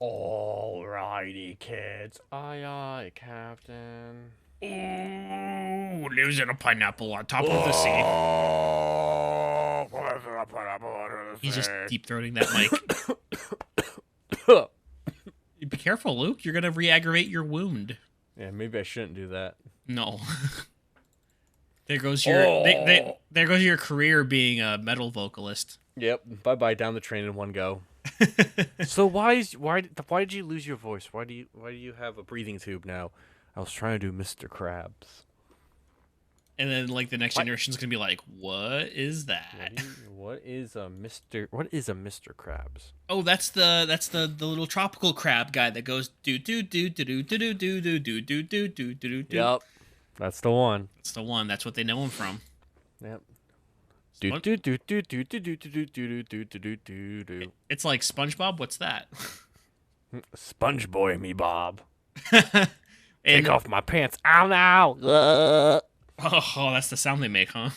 Alrighty, kids. Aye, aye, Captain. Ooh, lives in a pineapple on top of the sea. Oh, pineapple under He's just the deep throating that mic. sea. Be careful, Luke. You're gonna re-aggravate your wound. Yeah, maybe I shouldn't do that. No. There goes your Oh. there goes your career being a metal vocalist. Yep. Bye bye. Down the train in one go. So why did you lose your voice? Why do you have a breathing tube now? I was trying to do Mr. Krabs. And then like the next What? generation's gonna be like, what is that? What is a Mr. Krabs? Oh, that's the little tropical crab guy that goes do do do do do do do do do do do do do do. Yep. That's the one. That's the one. That's what they know him from. Yep. Do What? do do do do do do do do do do do do do. It's like SpongeBob. What's that? Sponge boy me Bob. And Take off my pants. Ow now. oh, that's the sound they make, huh?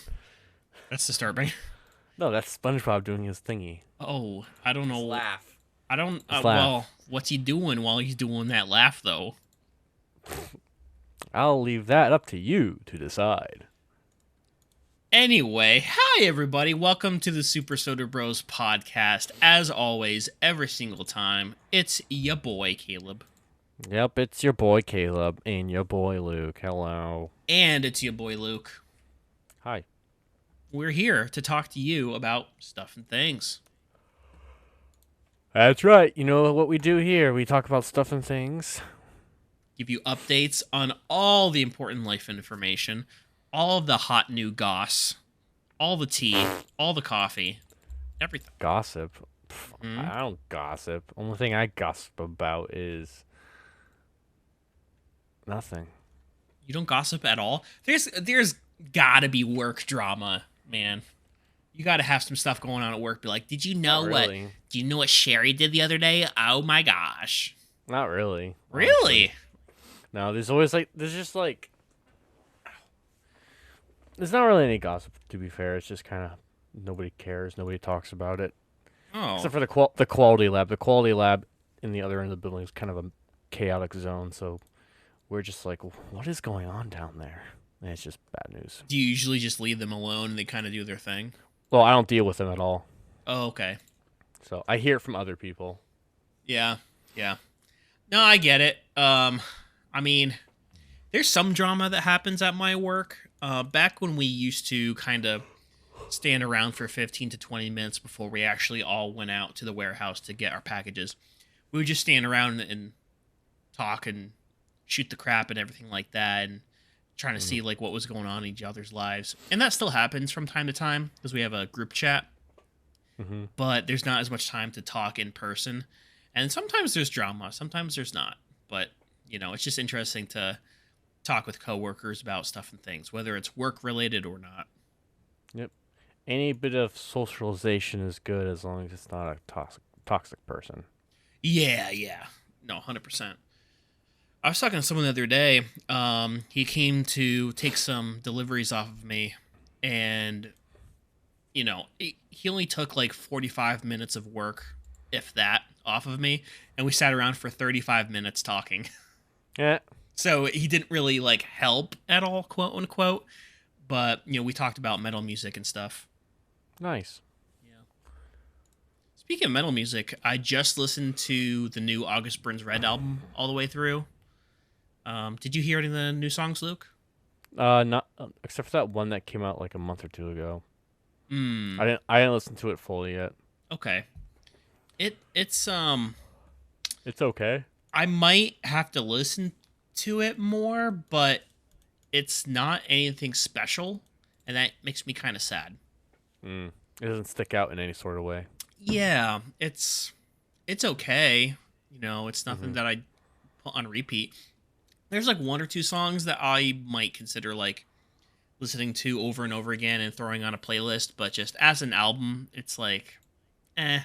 That's disturbing. No, that's SpongeBob doing his thingy. Oh, I don't know. Laugh. I don't. His laugh. Well, what's he doing while he's doing that laugh though? I'll leave that up to you to decide. Anyway, hi everybody. Welcome to the Super Soda Bros podcast. As always, every single time, it's ya boy Caleb, Yep, it's your boy Caleb and your boy Luke. Hello. and it's your boy Luke. Hi. We're here to talk to you about stuff and things. That's right. You know what we do here? We talk about stuff and things. Give you updates on all the important life information, all of the hot new goss, all the tea, all the coffee, everything. Gossip. Hmm? I don't gossip. Only thing I gossip about is nothing. You don't gossip at all. There's gotta be work drama, man. You gotta have some stuff going on at work. Be like, did you know Not what? really. Do you know what Sherry did the other day? Oh my gosh! Not really. Really? Honestly. No, there's just like there's not really any gossip to be fair. It's just kind of nobody cares, nobody talks about it. Oh, Except for the quality lab. The quality lab in the other end of the building is kind of a chaotic zone, so we're just like, what is going on down there? And it's just bad news. do you usually just leave them alone and they kind of do their thing? Well, I don't deal with them at all, Oh, okay. so I hear it from other people. Yeah, yeah. No, I get it. I mean, there's some drama that happens at my work. Back when we used to kind of stand around for 15 to 20 minutes before we actually all went out to the warehouse to get our packages, we would just stand around and talk and shoot the crap and everything like that, and trying to see like what was going on in each other's lives. And that still happens from time to time because we have a group chat, Hmm. but there's not as much time to talk in person. And sometimes there's drama, sometimes there's not. But, it's just interesting to talk with coworkers about stuff and things, whether it's work related or not. Yep. Any bit of socialization is good as long as it's not a toxic person. Yeah, yeah. No, 100%. I was talking to someone the other day. He came to take some deliveries off of me, and, he only took like 45 minutes of work, if that, off of me, and we sat around for 35 minutes talking. Yeah. So he didn't really like help at all, quote unquote. But we talked about metal music and stuff. Nice. Yeah. Speaking of metal music, I just listened to the new August Burns Red album all the way through. Did you hear any of the new songs, Luke? Not except for that one that came out like a month or two ago. Hmm. I didn't listen to it fully yet. Okay. It's It's okay. I might have to listen to it more, but it's not anything special, and that makes me kind of sad. It doesn't stick out in any sort of way. Yeah, it's okay. It's nothing Mhm. that I put on repeat. There's like one or two songs that I might consider like listening to over and over again and throwing on a playlist, but just as an album, it's like, I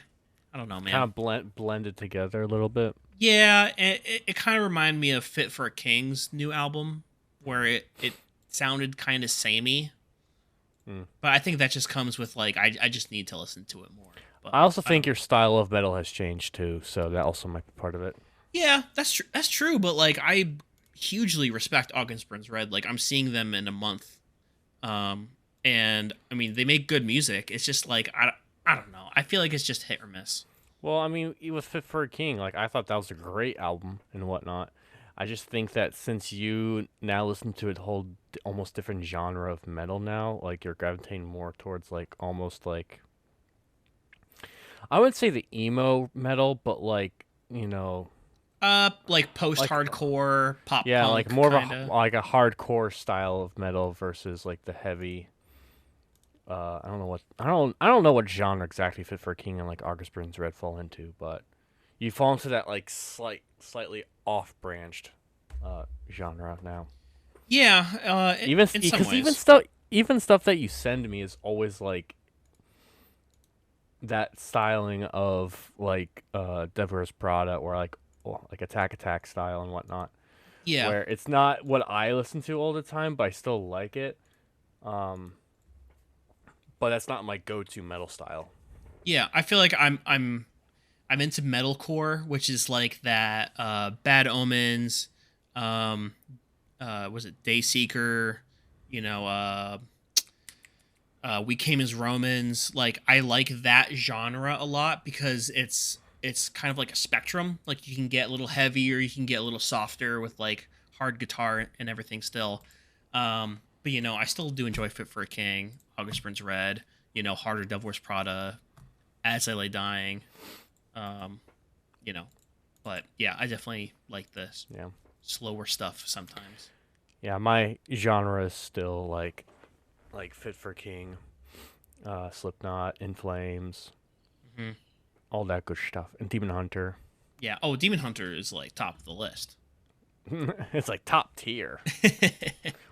don't know, man. Kind of blended together a little bit. Yeah, it kind of reminded me of Fit for a King's new album, where it sounded kind of samey. Mm. But I think that just comes with like I just need to listen to it more. But I also I don't think know. your style of metal has changed too, so that also might be part of it. Yeah, that's true. That's true. But like, I hugely respect August Burns Red. Like, I'm seeing them in a month. Um, and I mean, they make good music. It's just like I don't know. I feel like it's just hit or miss. Well, I mean, with Fit for a King, like I thought that was a great album and whatnot. I just think that since you now listen to a whole almost different genre of metal now, like you're gravitating more towards like almost like I would say the emo metal, but like Like like post-hardcore, pop yeah, like punk, more of kind a of. like a hardcore style of metal versus like the heavy. I don't know what genre exactly Fit for a King and like August Burns Red fall into, but you fall into that like slightly off branched genre now. Yeah, in some Because ways. even stuff that you send me is always like that styling of like Devil Wears Prada or like like Attack style and whatnot, Yeah, where it's not what I listen to all the time, but I still like it. Um, but that's not my go-to metal style. yeah. I feel like I'm into metalcore, which is like that Bad Omens, um, was it Dayseeker, you know, We Came as Romans. Like, I like that genre a lot because it's kind of like a spectrum. Like, you can get a little heavier, you can get a little softer with like hard guitar and everything still. But I still do enjoy Fit for a King, August Burns Red, Harder Devil Wears Prada, As I Lay Dying. Um, you know, but yeah, I definitely like the Yeah, slower stuff sometimes. yeah. My genre is still like Fit for King, Slipknot, In Flames, Hmm. all that good stuff, and Demon Hunter. Yeah. Oh, Demon Hunter is like top of the list. It's like top tier.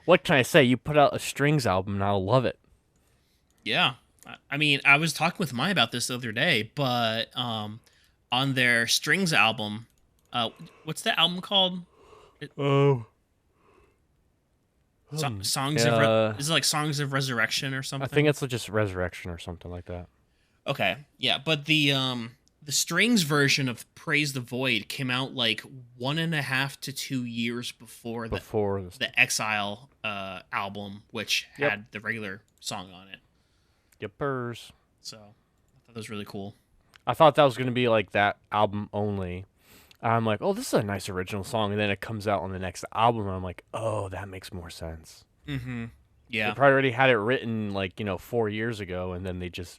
What can I say? You put out a Strings album, and I'll love it. Yeah. I mean, I was talking with Mai about this the other day, but on their Strings album, what's the album called? It, Oh. Uh, Is it like Songs of Resurrection or I think something? it's just Resurrection or something like that. Okay, yeah, but the Strings version of Praise the Void came out like 1.5 to 2 years before Before this. the Exile album, which Yep. had the regular song on it. Yippers. So I thought that was really cool. I thought that was gonna be like that album only. I'm like, oh, this is a nice original song, and then it comes out on the next album, and I'm like, oh, that makes more sense. Mm-hmm. They Yeah, probably already had it written like 4 years ago, and then they just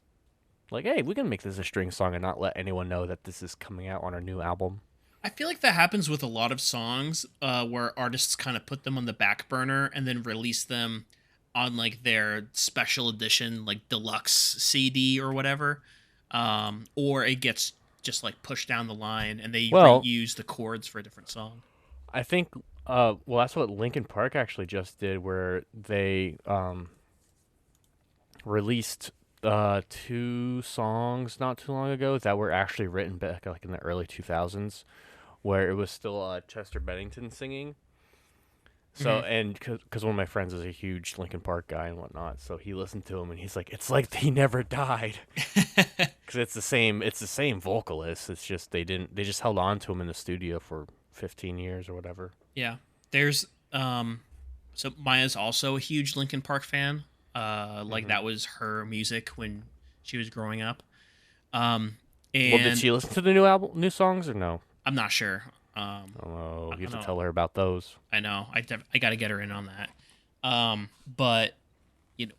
like, hey, we can make this a string song and not let anyone know that this is coming out on our new album. I feel like that happens with a lot of songs where artists kind of put them on the back burner and then release them on like their special edition, like deluxe CD or whatever. Or it gets just like pushed down the line and they Well, reuse the chords for a different song. I think, well, that's what Linkin Park actually just did, where they released two songs not too long ago that were actually written back like in the early 2000s, where it was still Chester Bennington singing. So, Hmm. and because one of my friends is a huge Linkin Park guy and whatnot, so he listened to him and he's like, "It's like he never died," because it's the same vocalist. It's just they just held on to him in the studio for 15 years or whatever. Yeah. There's so Maya's also a huge Linkin Park fan. Like Hmm. that was her music when she was growing up. Um Well, did and she listen to the new songs or no? I'm not sure. Oh, you I have to don't tell her about those. I know. I got to get her in on that. But you know,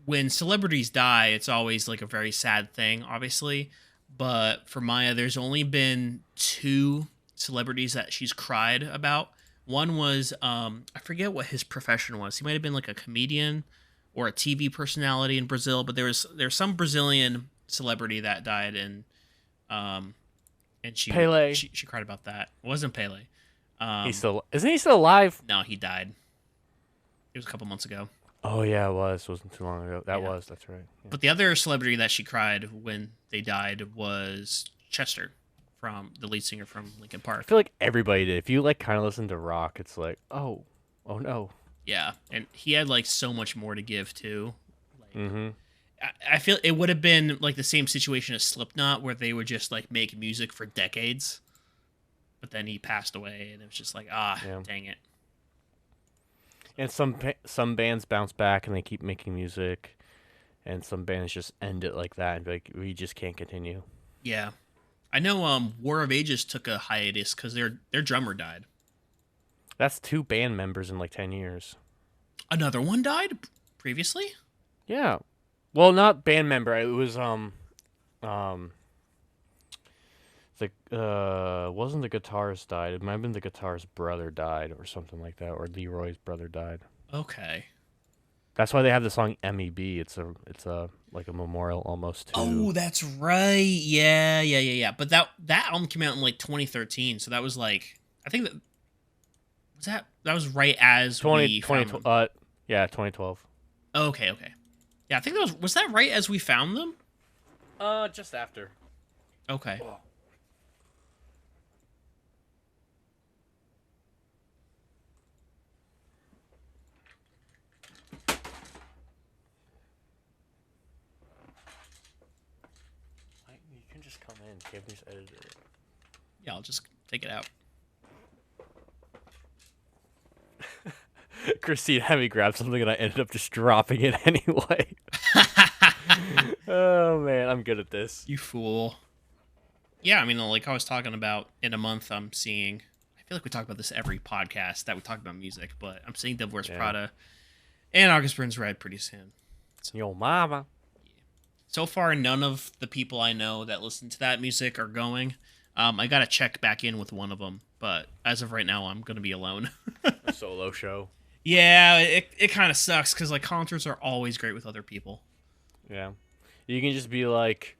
when celebrities die, it's always like a very sad thing, obviously. But for Maya, there's only been two celebrities that she's cried about. One was I forget what his profession was. He might have been like a comedian or a TV personality in Brazil, but there's some Brazilian celebrity that died, um and Pele, she cried about that. It wasn't Pele. Um, isn't he still alive? no, he died. It was a couple months ago. Oh yeah, it was. Wasn't too long ago. Yeah. That's right. Yeah. But the other celebrity that she cried when they died was Chester, from the lead singer from Linkin I Park. feel like everybody did. If you like kind of listen to rock, it's like, oh no. Yeah, and he had like so much more to give too. Like, Mm-hmm. I feel it would have been like the same situation as Slipknot, where they would just like make music for decades, but then he passed away, and it was just like, Yeah. dang it. And some bands bounce back and they keep making music, and some bands just end it like that and be like, we just can't continue. Yeah, I know. War of Ages took a hiatus because their drummer died. That's 2 band members in like 10 years. Another one died previously. Yeah. Well, not band member. It was wasn't the guitarist died. It might have been the guitarist's brother died or something like that, or Leroy's brother died. Okay. That's why they have the song MEB. It's a like a memorial almost to. Oh, that's right. Yeah. But that album came out in like 2013, so that was like, I think that was right as 2012. Okay. Yeah, I think that was that right as we found them? Just after. Okay. Oh. You can just come in. Kevin's edited it. Yeah, I'll just take it out. Christine had me grab something and I ended up just dropping it anyway. Oh man, I'm good at this. You fool. Yeah, I mean, like I was talking about, in a month I'm seeing, I feel like we talk about this every podcast that we talk about music, but I'm seeing Devil Wears Prada and August Burns Red pretty soon. So, yo mama. So far, none of the people I know that listen to that music are going. I gotta check back in with one of them, but as of right now, I'm gonna be alone. A solo show. Yeah, it kind of sucks because like concerts are always great with other people. Yeah, you can just be like,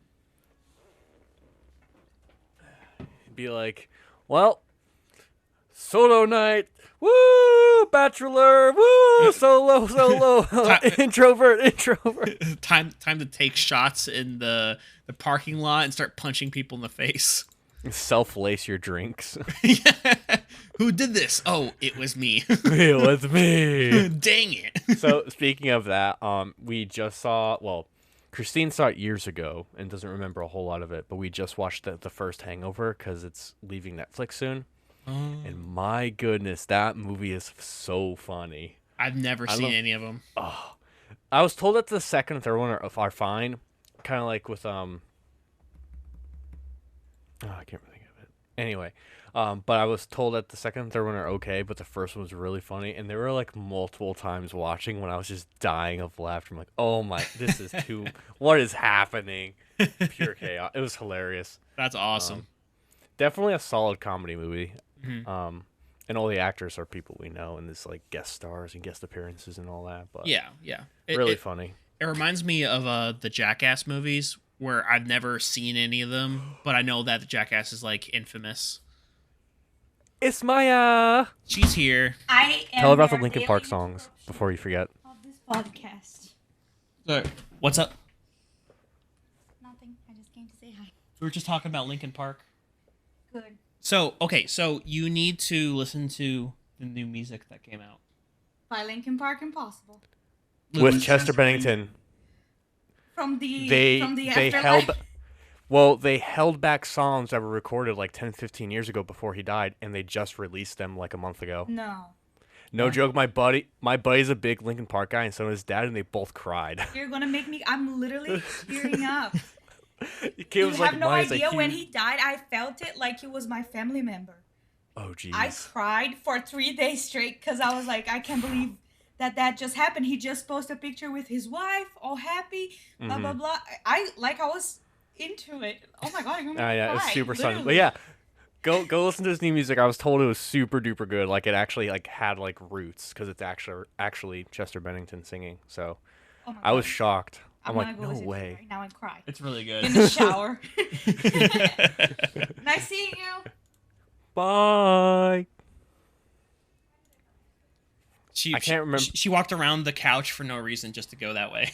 well, solo night, woo, bachelor, woo, solo, introvert. Time to take shots in the parking lot and start punching people in the face. Self-lace your drinks. Yeah. Who did this? Oh, it was me. It was me. Dang it. So speaking of that, we just saw. Well, Christine saw it years ago and doesn't remember a whole lot of it, but we just watched the first Hangover because it's leaving Netflix soon. And my goodness, that movie is so funny. I've never seen any of them. Oh, I was told that the second and third one are fine, kind of like with I can't really think of it. Anyway, but I was told that the second and third one are okay, but the first one was really funny, and there were like multiple times watching when I was just dying of laughter. I'm like, oh my, this is too. What is happening? Pure chaos. It was hilarious. That's awesome. Definitely a solid comedy movie. Mm-hmm. And all the actors are people we know, and there's like guest stars and guest appearances and all that. But yeah, really funny. It reminds me of the Jackass movies, where I've never seen any of them, but I know that the Jackass is like infamous. It's Maya. She's here. I am Tell her about the Linkin Park songs before you forget. Of this podcast. So, what's up? Nothing. I just came to say hi. We were just talking about Linkin Park. Good. So, okay, so you need to listen to the new music that came out. By Linkin Park Impossible. With Chester Bennington. From the They afterlife. they held back songs that were recorded like 10, 15 years ago before he died, and they just released them like a month ago. No joke, my buddy's a big Linkin Park guy, and so is his dad, and they both cried. You're gonna make me. I'm literally tearing up. You have no idea when he died. I felt it like he was my family member. Oh jeez. I cried for 3 days straight because I was like, I can't believe that just happened. He just posted a picture with his wife, all happy, blah blah blah. I was into it. Oh my god, I'm gonna cry. Yeah, it's super literally. sunny. But yeah, go listen to his new music. I was told it was super duper good. Like it actually like had like roots because it's actually Chester Bennington singing. So Oh my I was God. shocked. I'm gonna like, go no listen to it way. right now and cry It's really good. in the shower. Nice seeing you. Bye. She, I can't remember. She walked around the couch for no reason just to go that way.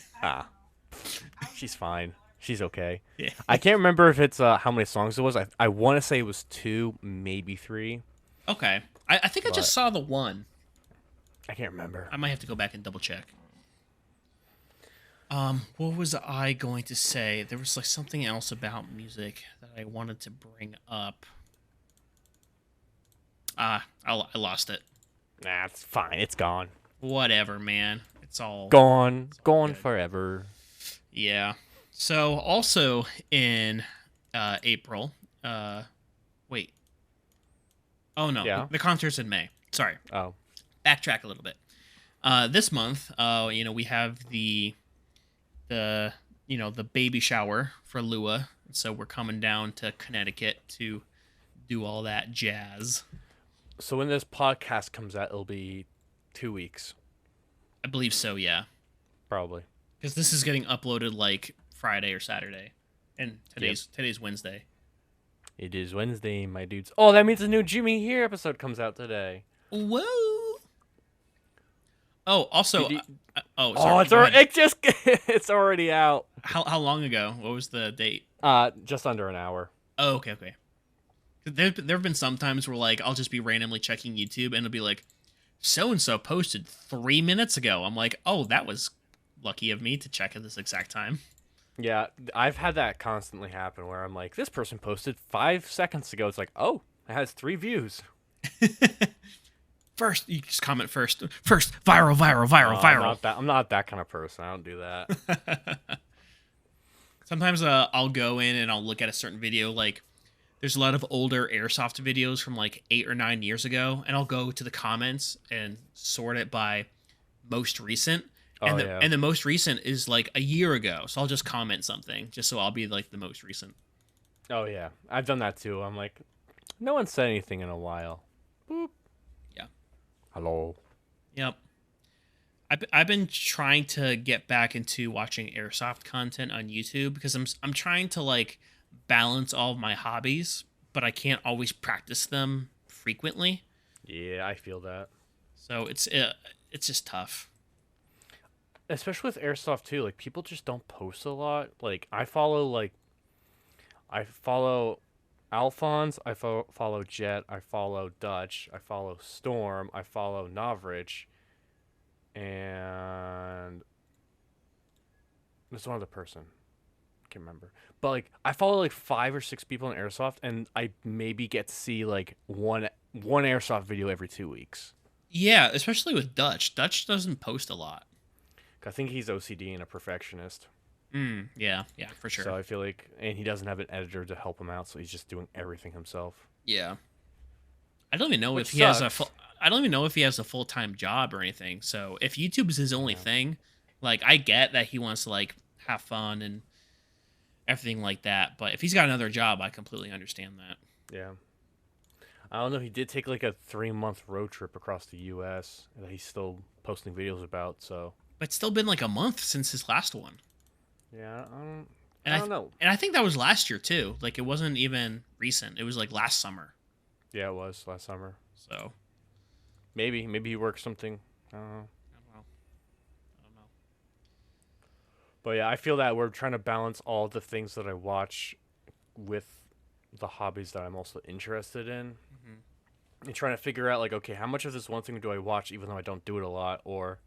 She's fine. She's okay. Yeah. I can't remember if it's how many songs it was. I want to say it was 2, maybe 3. Okay. I think I just saw the one. I can't remember. I might have to go back and double check. What was I going to say? There was like something else about music that I wanted to bring up. I lost it. Nah, it's fine. It's gone. Whatever, man. It's all Gone. Gone good. forever. Yeah. So also in April, wait. Oh no, Yeah. the concert's in May. Sorry. Oh. Backtrack a little bit. This month, we have the baby shower for Lua. So we're coming down to Connecticut to do all that jazz. So when this podcast comes out, it'll be 2 weeks. I believe so, yeah. Probably. Because this is getting uploaded like Friday or Saturday. And today's Wednesday. It is Wednesday, my dudes. Oh, that means a new Jimmy Here episode comes out today. Whoa! Oh, also, Did sorry. It's already, it's already out. How long ago? What was the date? Just under an hour. Oh, okay. There have been some times where like I'll just be randomly checking YouTube and it'll be like, so and so posted 3 minutes ago. I'm like, oh, that was lucky of me to check at this exact time. Yeah, I've had that constantly happen where I'm like, this person posted 5 seconds ago. It's like, oh, it has 3 views. First, you just comment first. First, viral. I'm not that kind of person. I don't do that. Sometimes I'll go in and I'll look at a certain video. Like, there's a lot of older Airsoft videos from like 8 or 9 years ago, and I'll go to the comments and sort it by most recent. And the most recent is like a year ago, so I'll just comment something just so I'll be like the most recent. Oh yeah, I've done that too. I'm like, no one said anything in a while. Boop. Yeah. Hello. Yep. I've been trying to get back into watching Airsoft content on YouTube because I'm trying to like balance all of my hobbies, but I can't always practice them frequently. Yeah, I feel that. So it's just tough. Especially with Airsoft too, like people just don't post a lot. Like I follow Alphonse, I follow Jet, I follow Dutch, I follow Storm, I follow Novrich, and there's one other person. Can't remember. But like I follow like 5 or 6 people in Airsoft, and I maybe get to see like one Airsoft video every 2 weeks. Yeah, especially with Dutch. Dutch doesn't post a lot. I think he's OCD and a perfectionist. Yeah, for sure. So I feel like, and he doesn't have an editor to help him out, so he's just doing everything himself. Yeah. I don't even know Which if he has sucks. I don't even know if he has a full-time job or anything. So if YouTube is his only thing, like I get that he wants to like have fun and everything like that, but if he's got another job, I completely understand that. Yeah. I don't know. He did take like a 3-month road trip across the U.S. that he's still posting videos about. So But it's still been like a month since his last one. yeah, And I don't know. And I think that was last year too. Like it wasn't even recent. It was like last summer. Yeah, it was last summer. So Maybe he worked something. I don't know. I don't know. But yeah, I feel that we're trying to balance all the things that I watch with the hobbies that I'm also interested in. And trying to figure out like, okay, how much of this one thing do I watch even though I don't do it a lot, or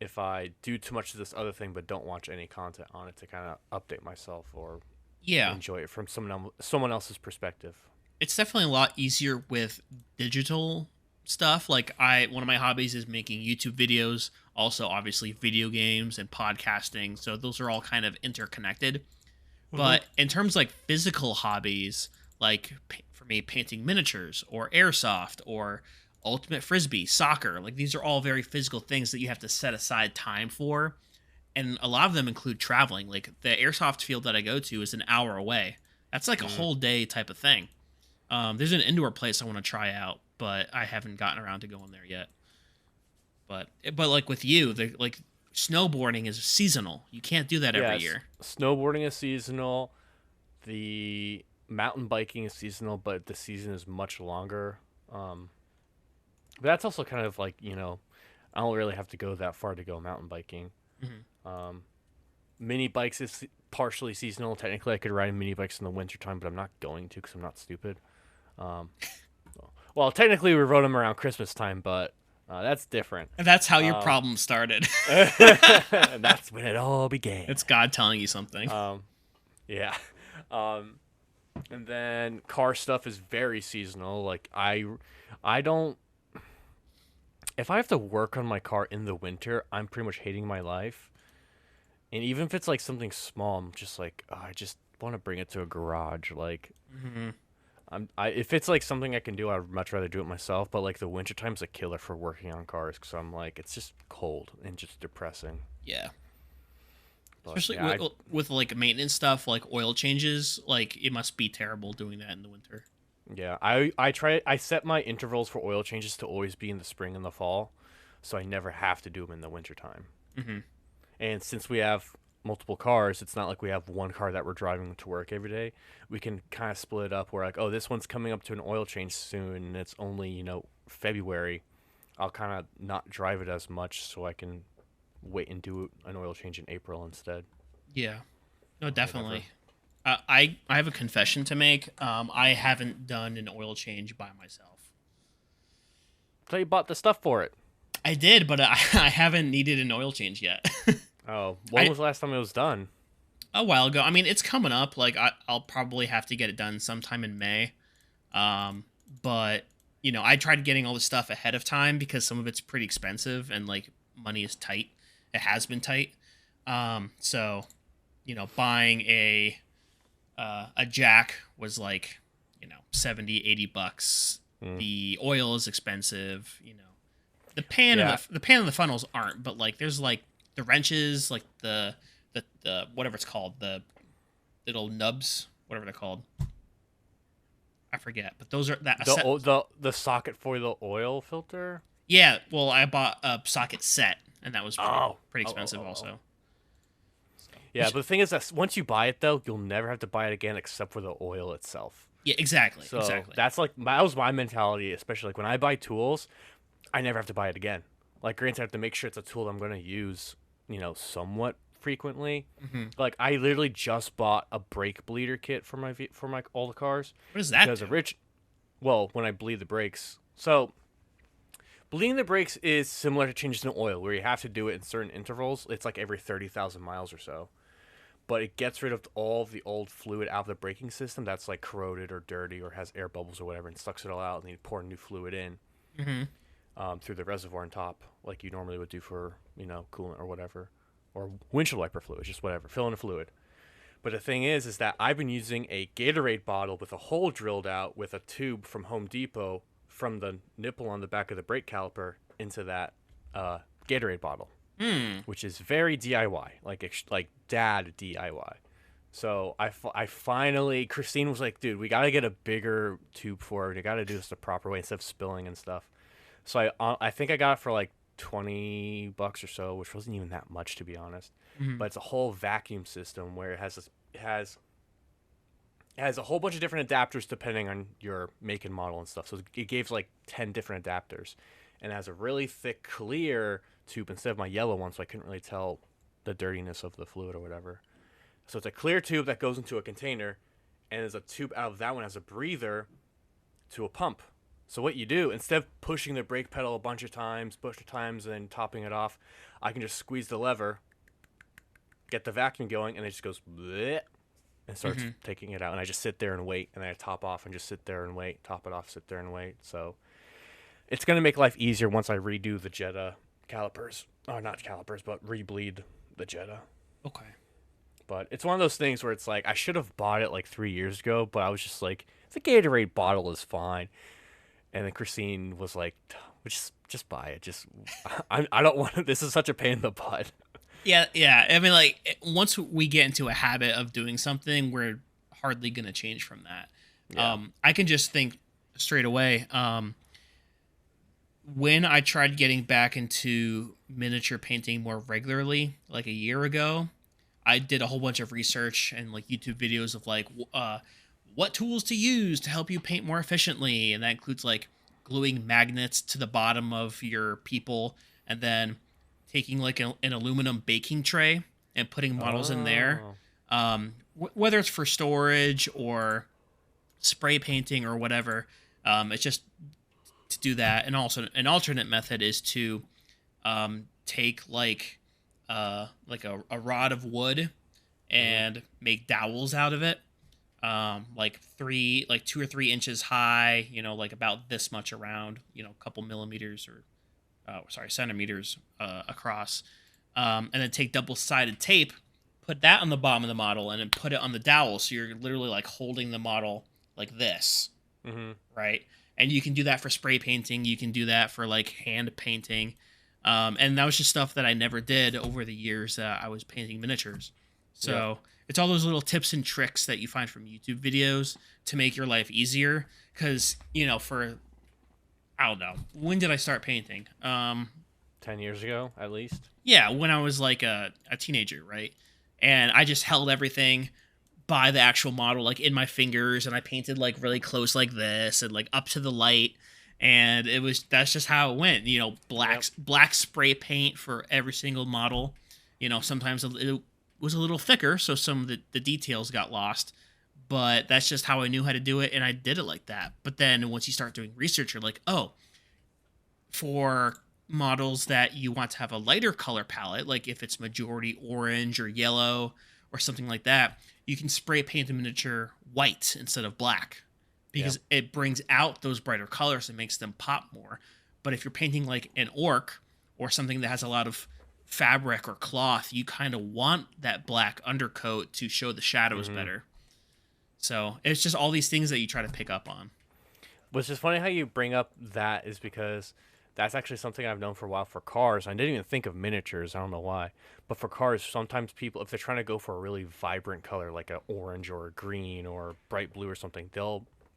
if I do too much of this other thing but don't watch any content on it to kind of update myself or enjoy it from someone else's perspective. It's definitely a lot easier with digital stuff. Like one of my hobbies is making YouTube videos, also obviously video games and podcasting. So those are all kind of interconnected. But in terms like physical hobbies, like for me, painting miniatures or airsoft or ultimate frisbee, soccer, like these are all very physical things that you have to set aside time for. And a lot of them include traveling. Like the airsoft field that I go to is an hour away. That's like a whole day type of thing. There's an indoor place I want to try out, but I haven't gotten around to going there yet. But like with you, like snowboarding is seasonal. You can't do that every year. Snowboarding is seasonal. The mountain biking is seasonal, but the season is much longer. But that's also kind of like, I don't really have to go that far to go mountain biking. Mini bikes is partially seasonal. Technically, I could ride mini bikes in the wintertime, but I'm not going to because I'm not stupid. Well, technically, we rode them around Christmas time, but That's different. And that's how your problem started. And that's when it all began. It's God telling you something. Yeah. And then car stuff is very seasonal. Like I don't. If I have to work on my car in the winter, I'm pretty much hating my life. And even if it's like something small, I'm just like, oh, I just want to bring it to a garage. Like, if it's like something I can do, I'd much rather do it myself. But like the winter time's a killer for working on cars because I'm like, it's just cold and just depressing. Yeah. But, Especially yeah, with like maintenance stuff, like oil changes, like it must be terrible doing that in the winter. Yeah, I set my intervals for oil changes to always be in the spring and the fall, so I never have to do them in the wintertime. Mm-hmm. And since we have multiple cars, it's not like we have one car that we're driving to work every day. We can kind of split it up. We're like, oh, this one's coming up to an oil change soon, and it's only, February. I'll kind of not drive it as much so I can wait and do an oil change in April instead. Yeah. No, definitely. I have a confession to make. I haven't done an oil change by myself. So you bought the stuff for it. I did, but I haven't needed an oil change yet. Oh, when was the last time it was done? A while ago. I mean, it's coming up. Like, I'll probably have to get it done sometime in May. But, I tried getting all this stuff ahead of time because some of it's pretty expensive and, like, money is tight. It has been tight. So, buying a jack was like, $70-$80. The oil is expensive, The pan and the funnels aren't, but like there's like the wrenches, like the whatever it's called, the little nubs, whatever they're called. I forget, but those are the socket for the oil filter. Yeah, well, I bought a socket set, and that was pretty expensive also. Yeah, but the thing is that once you buy it, though, you'll never have to buy it again except for the oil itself. Yeah, exactly. So exactly. that was my mentality, especially like when I buy tools, I never have to buy it again. Like, granted, I have to make sure it's a tool I'm going to use, somewhat frequently. Mm-hmm. Like, I literally just bought a brake bleeder kit for my all the cars. What does that do? Well, when I bleed the brakes. So, bleeding the brakes is similar to changes in oil, where you have to do it in certain intervals. It's like every 30,000 miles or so. But it gets rid of all of the old fluid out of the braking system that's like corroded or dirty or has air bubbles or whatever, and sucks it all out, and you pour new fluid in through the reservoir on top, like you normally would do for coolant or whatever, or windshield wiper fluid, just whatever, fill in the fluid. But the thing is that I've been using a Gatorade bottle with a hole drilled out with a tube from Home Depot from the nipple on the back of the brake caliper into that Gatorade bottle. Which is very DIY, like dad DIY. So I finally, Christine was like, dude, we got to get a bigger tube for it. We got to do this the proper way instead of spilling and stuff. So I think I got it for like $20 or so, which wasn't even that much, to be honest. But it's a whole vacuum system where it has a whole bunch of different adapters depending on your make and model and stuff. So it gave like 10 different adapters, and it has a really thick clear tube instead of my yellow one, so I couldn't really tell the dirtiness of the fluid or whatever. So it's a clear tube that goes into a container, and there's a tube out of that one has a breather to a pump. So what you do, instead of pushing the brake pedal a bunch of times, and topping it off, I can just squeeze the lever, get the vacuum going, and it just goes bleh, and starts taking it out. And I just sit there and wait, and then I top off and just sit there and wait, top it off, sit there and wait. So it's going to make life easier once I redo the Jetta calipers. Oh, not calipers, but rebleed the Jetta. Okay. But it's one of those things where it's like, I should have bought it like 3 years ago, but I was just like, the Gatorade bottle is fine. And then Christine was like, just buy it. I don't want to, this is such a pain in the butt. Yeah. I mean, like, once we get into a habit of doing something, we're hardly going to change from that. Yeah. I can just think straight away. When I tried getting back into miniature painting more regularly, like a year ago, I did a whole bunch of research and like YouTube videos of like what tools to use to help you paint more efficiently. And that includes like gluing magnets to the bottom of your people and then taking like an aluminum baking tray and putting models in there. Whether it's for storage or spray painting or whatever, it's just to do that. And also an alternate method is to take a rod of wood and make dowels out of it, like 2 or 3 inches high, like about this much around, a couple millimeters or centimeters across, and then take double-sided tape, put that on the bottom of the model, and then put it on the dowel, so you're literally like holding the model like this, right? And you can do that for spray painting. You can do that for like hand painting. And that was just stuff that I never did over the years that I was painting miniatures. So it's all those little tips and tricks that you find from YouTube videos to make your life easier. Because, I don't know, when did I start painting? 10 years ago, at least. Yeah, when I was like a teenager, right? And I just held everything by the actual model, like in my fingers, and I painted like really close like this and like up to the light. And that's just how it went, black spray paint for every single model. Sometimes it was a little thicker, so some of the details got lost, but that's just how I knew how to do it. And I did it like that. But then once you start doing research, you're like, oh, for models that you want to have a lighter color palette, like if it's majority orange or yellow or something like that, you can spray paint the miniature white instead of black. Because it brings out those brighter colors and makes them pop more. But if you're painting like an orc or something that has a lot of fabric or cloth, you kind of want that black undercoat to show the shadows better. So it's just all these things that you try to pick up on. What's just funny how you bring up that is because that's actually something I've known for a while for cars. I didn't even think of miniatures. I don't know why. But for cars, sometimes people, if they're trying to go for a really vibrant color, like an orange or a green or bright blue or something,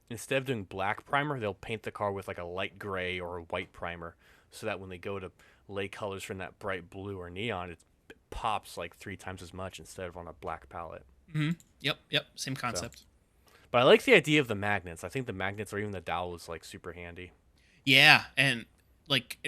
instead of doing black primer, they'll paint the car with like a light gray or a white primer, so that when they go to lay colors from that bright blue or neon, it pops like 3 times as much instead of on a black palette. Yep. Same concept. So, but I like the idea of the magnets. I think the magnets or even the dowel is like super handy. Yeah, and like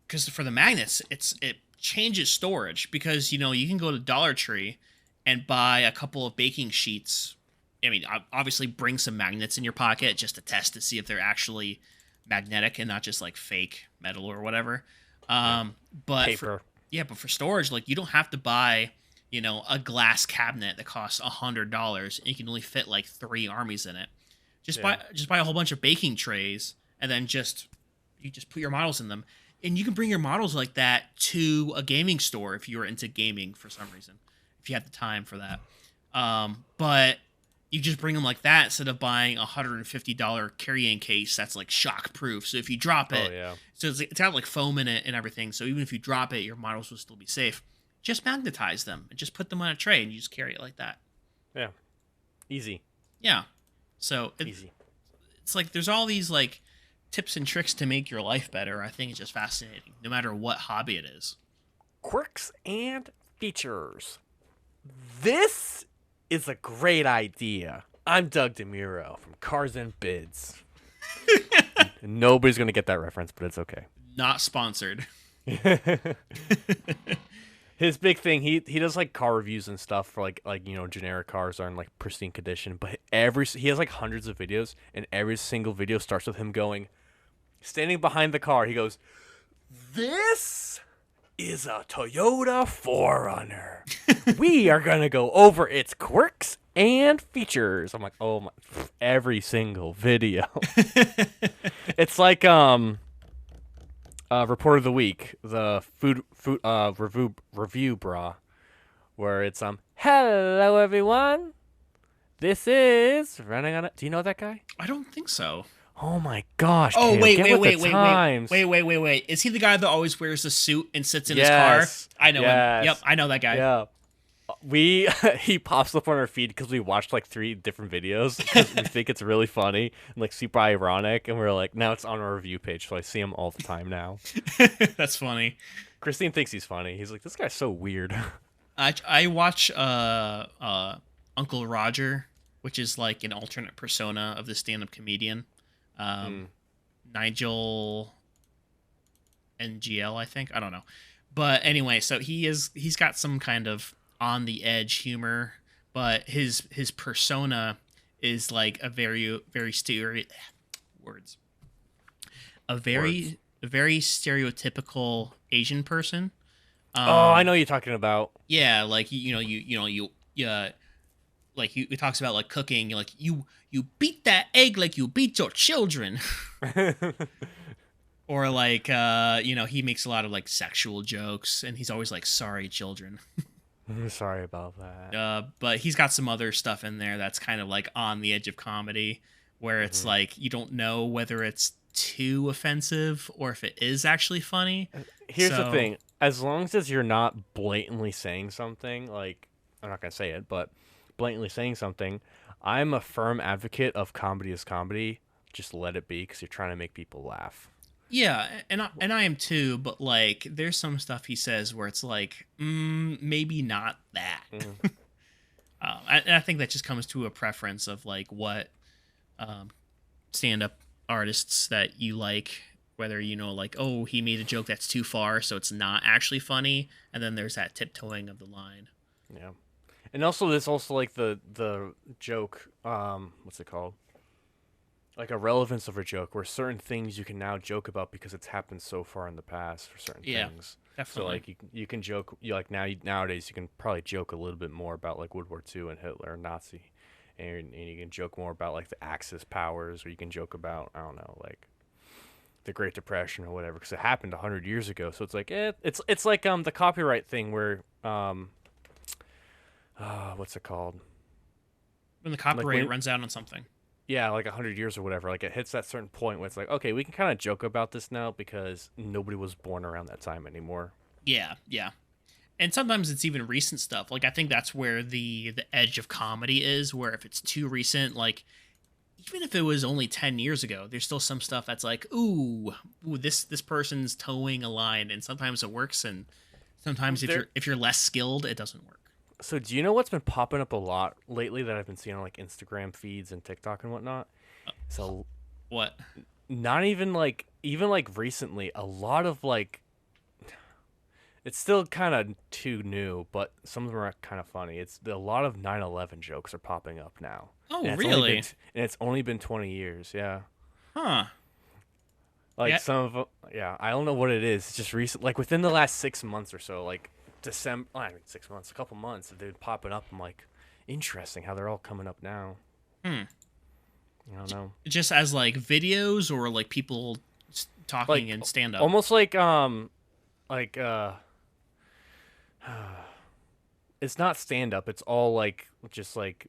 because for the magnets, it changes storage because you can go to Dollar Tree and buy a couple of baking sheets. I mean, obviously bring some magnets in your pocket just to test to see if they're actually magnetic and not just like fake metal or whatever. But paper. But for storage, like you don't have to buy, a glass cabinet that costs $100 and you can only fit like 3 armies in it. Just buy a whole bunch of baking trays and then you just put your models in them. And you can bring your models like that to a gaming store if you were into gaming for some reason, if you have the time for that. But you just bring them like that instead of buying a $150 carrying case that's like shock proof. So if you drop it, so it's got like foam in it and everything. So even if you drop it, your models will still be safe. Just magnetize them and just put them on a tray and you just carry it like that. Yeah. Easy. Yeah. So Easy. It's like there's all these like tips and tricks to make your life better. I think it's just fascinating, no matter what hobby it is. Quirks and features. This is a great idea. I'm Doug DeMuro from Cars and Bids. Nobody's going to get that reference, but it's okay. Not sponsored. His big thing, he does like car reviews and stuff for like generic cars are in like pristine condition, but he has like hundreds of videos, and every single video starts with him standing behind the car. He goes, "This is a Toyota 4Runner. We are going to go over its quirks and features." I'm like, oh my, every single video. It's like Report of the Week, the food review bra, where it's hello everyone, this is running on it. Do you know that guy? I don't think so. Oh my gosh! Oh, Caleb, wait! Is he the guy that always wears a suit and sits in his car? I know him. Yep, I know that guy. Yeah. He pops up on our feed because we watched like 3 different videos. We think it's really funny and like super ironic, and we're like, now it's on our review page, so I see him all the time now. That's funny. Christine thinks he's funny. He's like, this guy's so weird. I watch Uncle Roger, which is like an alternate persona of the stand-up comedian. Nigel NGL, I think. I don't know. But anyway, so he's got some kind of on the edge humor, but his persona is like a very a Words. very stereotypical Asian person. Oh, I know Um, what you're talking about. yeah, like yeah, like he talks about like cooking, like you beat that egg like you beat your children. Or like he makes a lot of like sexual jokes, and he's always like sorry children. I'm sorry about that. But he's got some other stuff in there that's kind of like on the edge of comedy, where it's Hmm. like you don't know whether it's too offensive or if it is actually funny. Here's the So thing: as long as you're not blatantly saying something, like I'm not gonna say it, but blatantly saying something, I'm a firm advocate of comedy is comedy. Just let it be because you're trying to make people laugh. yeah, and I am too, but like there's some stuff he says where it's like maybe not that. Mm. And I think that just comes to a preference of like what um, stand-up artists that you like, whether like, oh, he made a joke that's too far so it's not actually funny, and then there's that tiptoeing of the line. Yeah, and also there's also like the joke. What's it called? Like a relevance of a joke, where certain things you can now joke about because it's happened so far in the past for certain Yeah, things. So definitely. like you can joke you like nowadays you can probably joke a little bit more about like World War II and Hitler and Nazi, and you can joke more about like the Axis powers, or you can joke about I don't know like the Great Depression or whatever because it happened 100 years ago. So it's like it's like the copyright thing where what's it called? When the Like copyright when runs out on something. yeah, like 100 years or whatever. Like it hits that certain point where it's like, okay, we can kind of joke about this now because nobody was born around that time anymore. Yeah, yeah. And sometimes it's even recent stuff. Like I think that's where the edge of comedy is, where if it's too recent, like even if it was only 10 years ago, there's still some stuff that's like, ooh, this person's towing a line, and sometimes it works, and sometimes There. if you're less skilled, it doesn't work. So do you know what's been popping up a lot lately that I've been seeing on like Instagram feeds and TikTok and whatnot? So What? not even like recently, a lot of like it's still kind of too new, but some of them are kind of funny. It's a lot of 9/11 jokes are popping up now, Oh, and really? it's only been 20 years. Yeah. Huh. Like Yeah. some of them, yeah, I don't know what it is. It's just recent, like within the last 6 months or so, like December. I mean, 6 months, a couple months, they're popping up. I'm like, interesting how they're all coming up now. Hmm. I don't know, Just as like videos or like people talking like and stand up. almost like it's not stand up. It's all like just like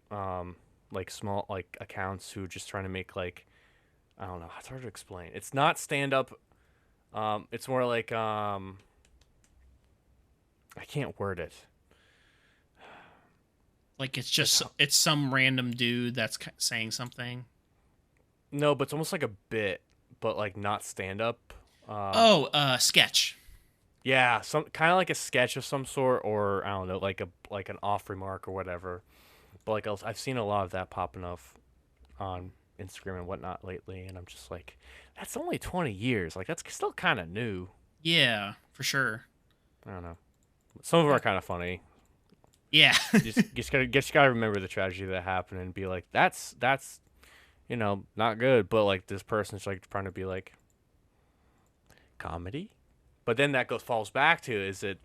small like accounts who are just trying to make like I don't know. It's hard to explain. It's not stand up. It's more like I can't word it. Like it's It's just it's some random dude that's saying something. no, but it's almost like a bit, but like not stand up. Um, Oh, sketch. yeah, some kind of like a sketch of some sort, or I don't know, like an off remark or whatever. But like I've seen a lot of that popping up on Instagram and whatnot lately, and I'm just like, that's only 20 years. Like that's still kind of new. Yeah, for sure. I don't know. Some of them are kind of funny. Yeah. Just gotta remember the tragedy that happened and be like, that's not good. But like this person's like trying to be like comedy. But then that goes falls back to is it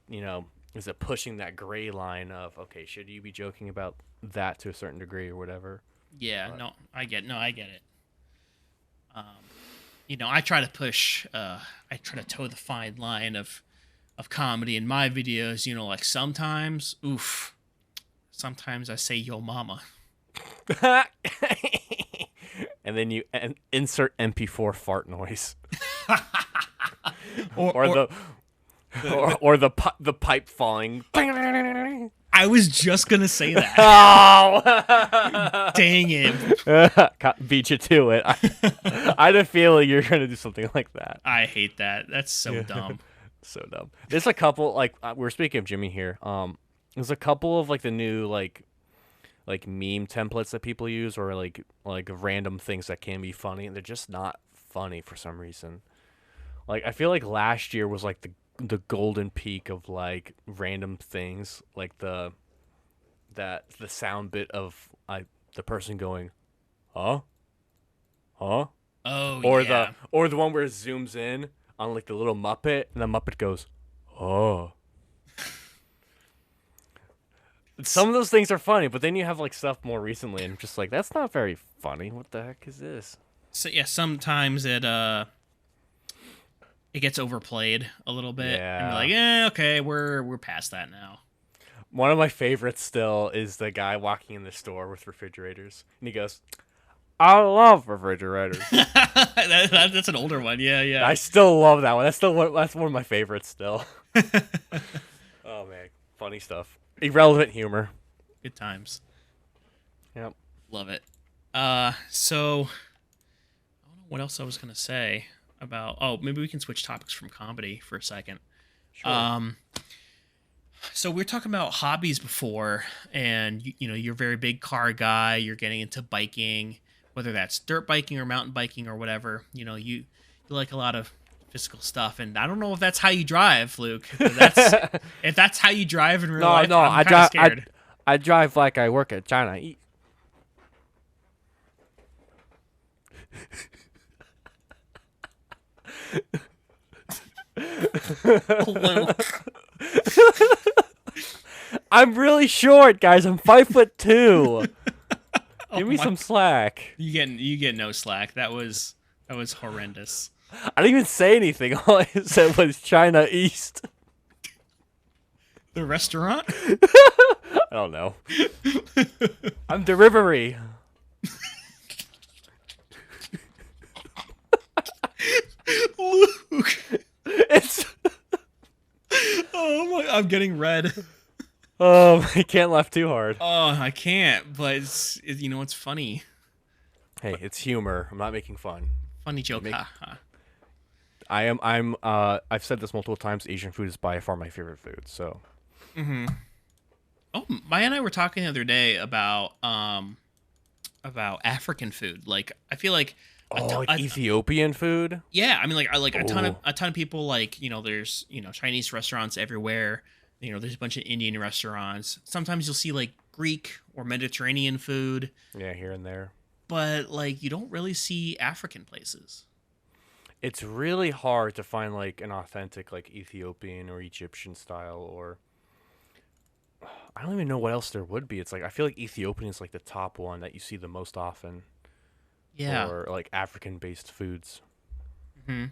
pushing that gray line of okay, should you be joking about that to a certain degree or whatever? Yeah, But I get it. Um, I try to push I try to toe the fine line of comedy in my videos, like sometimes, oof, sometimes I say yo mama. and then you insert MP4 fart noise or or or the or the pipe falling. I was just going to say that. Oh, Dang it. beat you to it. I had a feeling you're gonna do something like that. I hate that. That's so Yeah. dumb. So dumb. There's a couple like we're speaking of Jimmy here. There's a couple of like the new like meme templates that people use or like random things that can be funny and they're just not funny for some reason. Like I feel like last year was like the golden peak of like random things like the sound bit of the person going, huh, huh, Oh Or yeah. the one where it zooms in on like the little Muppet, and the Muppet goes, "Oh." Some of those things are funny, but then you have like stuff more recently, and I'm just like, that's not very funny. What the heck is this? So yeah, sometimes it gets overplayed a little bit, and you're Yeah. like, okay, we're past that now. One of my favorites still is the guy walking in the store with refrigerators, and he goes, "I love refrigerators." That's an older one. Yeah, I yeah. still love that one. That's one of my favorites still. Oh man, funny stuff. Irrelevant humor. Good times. Yep. Love it. So I don't know what else I was gonna say about. Oh, maybe we can switch topics from comedy for a second. Sure. So we were talking about hobbies before, and you're a very big car guy. You're getting into biking, whether that's dirt biking or mountain biking or whatever. You like a lot of physical stuff, and I don't know if that's how you drive, Luke. If that's how you drive in real life, No, I'm I kind of drive. scared. I drive like I work at China Eat. I'm really short, guys. I'm 5'2". Give me my- some slack. You get no slack. That was horrendous. I didn't even say anything. All I said was China East. The restaurant? I don't know. I'm delivery. Luke. It's Oh my! I'm getting red. I can't laugh too hard. Oh, I can't. But it's funny. Hey, it's humor. I'm not making fun. Funny joke. Make- Ha, ha. I've said this multiple times. Asian food is by far my favorite food. So Oh, Maya and I were talking the other day about African food. Like, I feel like Ethiopian food. yeah, I mean, like a ton Ooh. of people, like, there's Chinese restaurants everywhere. There's a bunch of Indian restaurants. Sometimes you'll see like Greek or Mediterranean food, Yeah, here and there. but like you don't really see African places. It's really hard to find like an authentic like Ethiopian or Egyptian style, or I don't even know what else there would be. It's like I feel like Ethiopian is like the top one that you see the most often. Yeah. Or like African based foods. hmm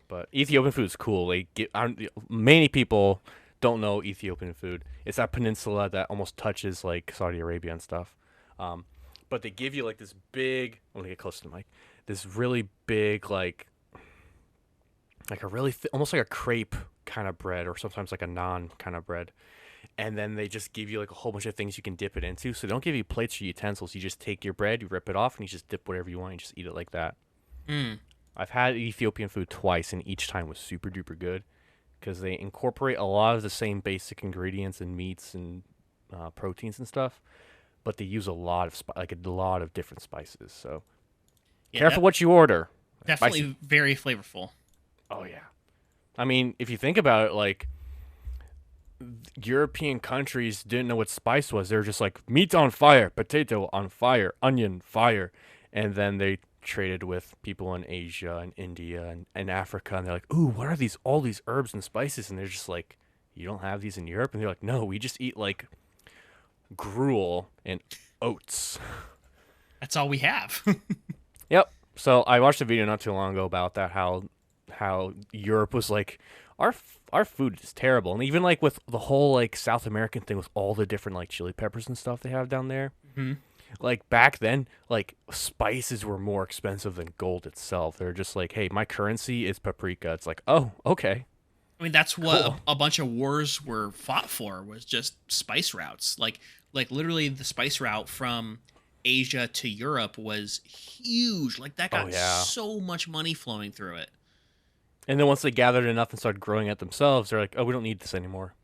But Ethiopian food is cool. Many people don't know Ethiopian food. It's that peninsula that almost touches like Saudi Arabia and stuff. But they give you like this big. I'm gonna get close to the mic. This really big like a really almost like a crepe kind of bread, or sometimes like a naan kind of bread. And then they just give you like a whole bunch of things you can dip it into. So they don't give you plates or utensils. You just take your bread, you rip it off, and you just dip whatever you want. You just eat it like that. Mm. I've had Ethiopian food twice, and each time was super duper good because they incorporate a lot of the same basic ingredients and meats and proteins and stuff, but they use a lot of a lot of different spices. So Yeah, careful what you order. definitely Spicy. very flavorful. Oh yeah. I mean, if you think about it, like European countries didn't know what spice was. They were just like meat on fire, potato on fire, onion fire, and then they traded with people in Asia and India and Africa, and they're like, "Ooh, what are all these herbs and spices?" And they're just like, "You don't have these in Europe?" And they're like, "No, we just eat like gruel and oats." That's all we have. Yep. So I watched a video not too long ago about that, how Europe was like, our food is terrible, and even like with the whole like South American thing with all the different like chili peppers and stuff they have down there. hmm Like back then, like spices were more expensive than gold itself. They're just like, hey, my currency is paprika. It's like, oh, okay. I mean, that's what Cool. a bunch of wars were fought for, was just spice routes. Like literally the spice route from Asia to Europe was huge. Like that got yeah. so much money flowing through it. And then once they gathered enough and started growing it themselves, they're like, oh, we don't need this anymore.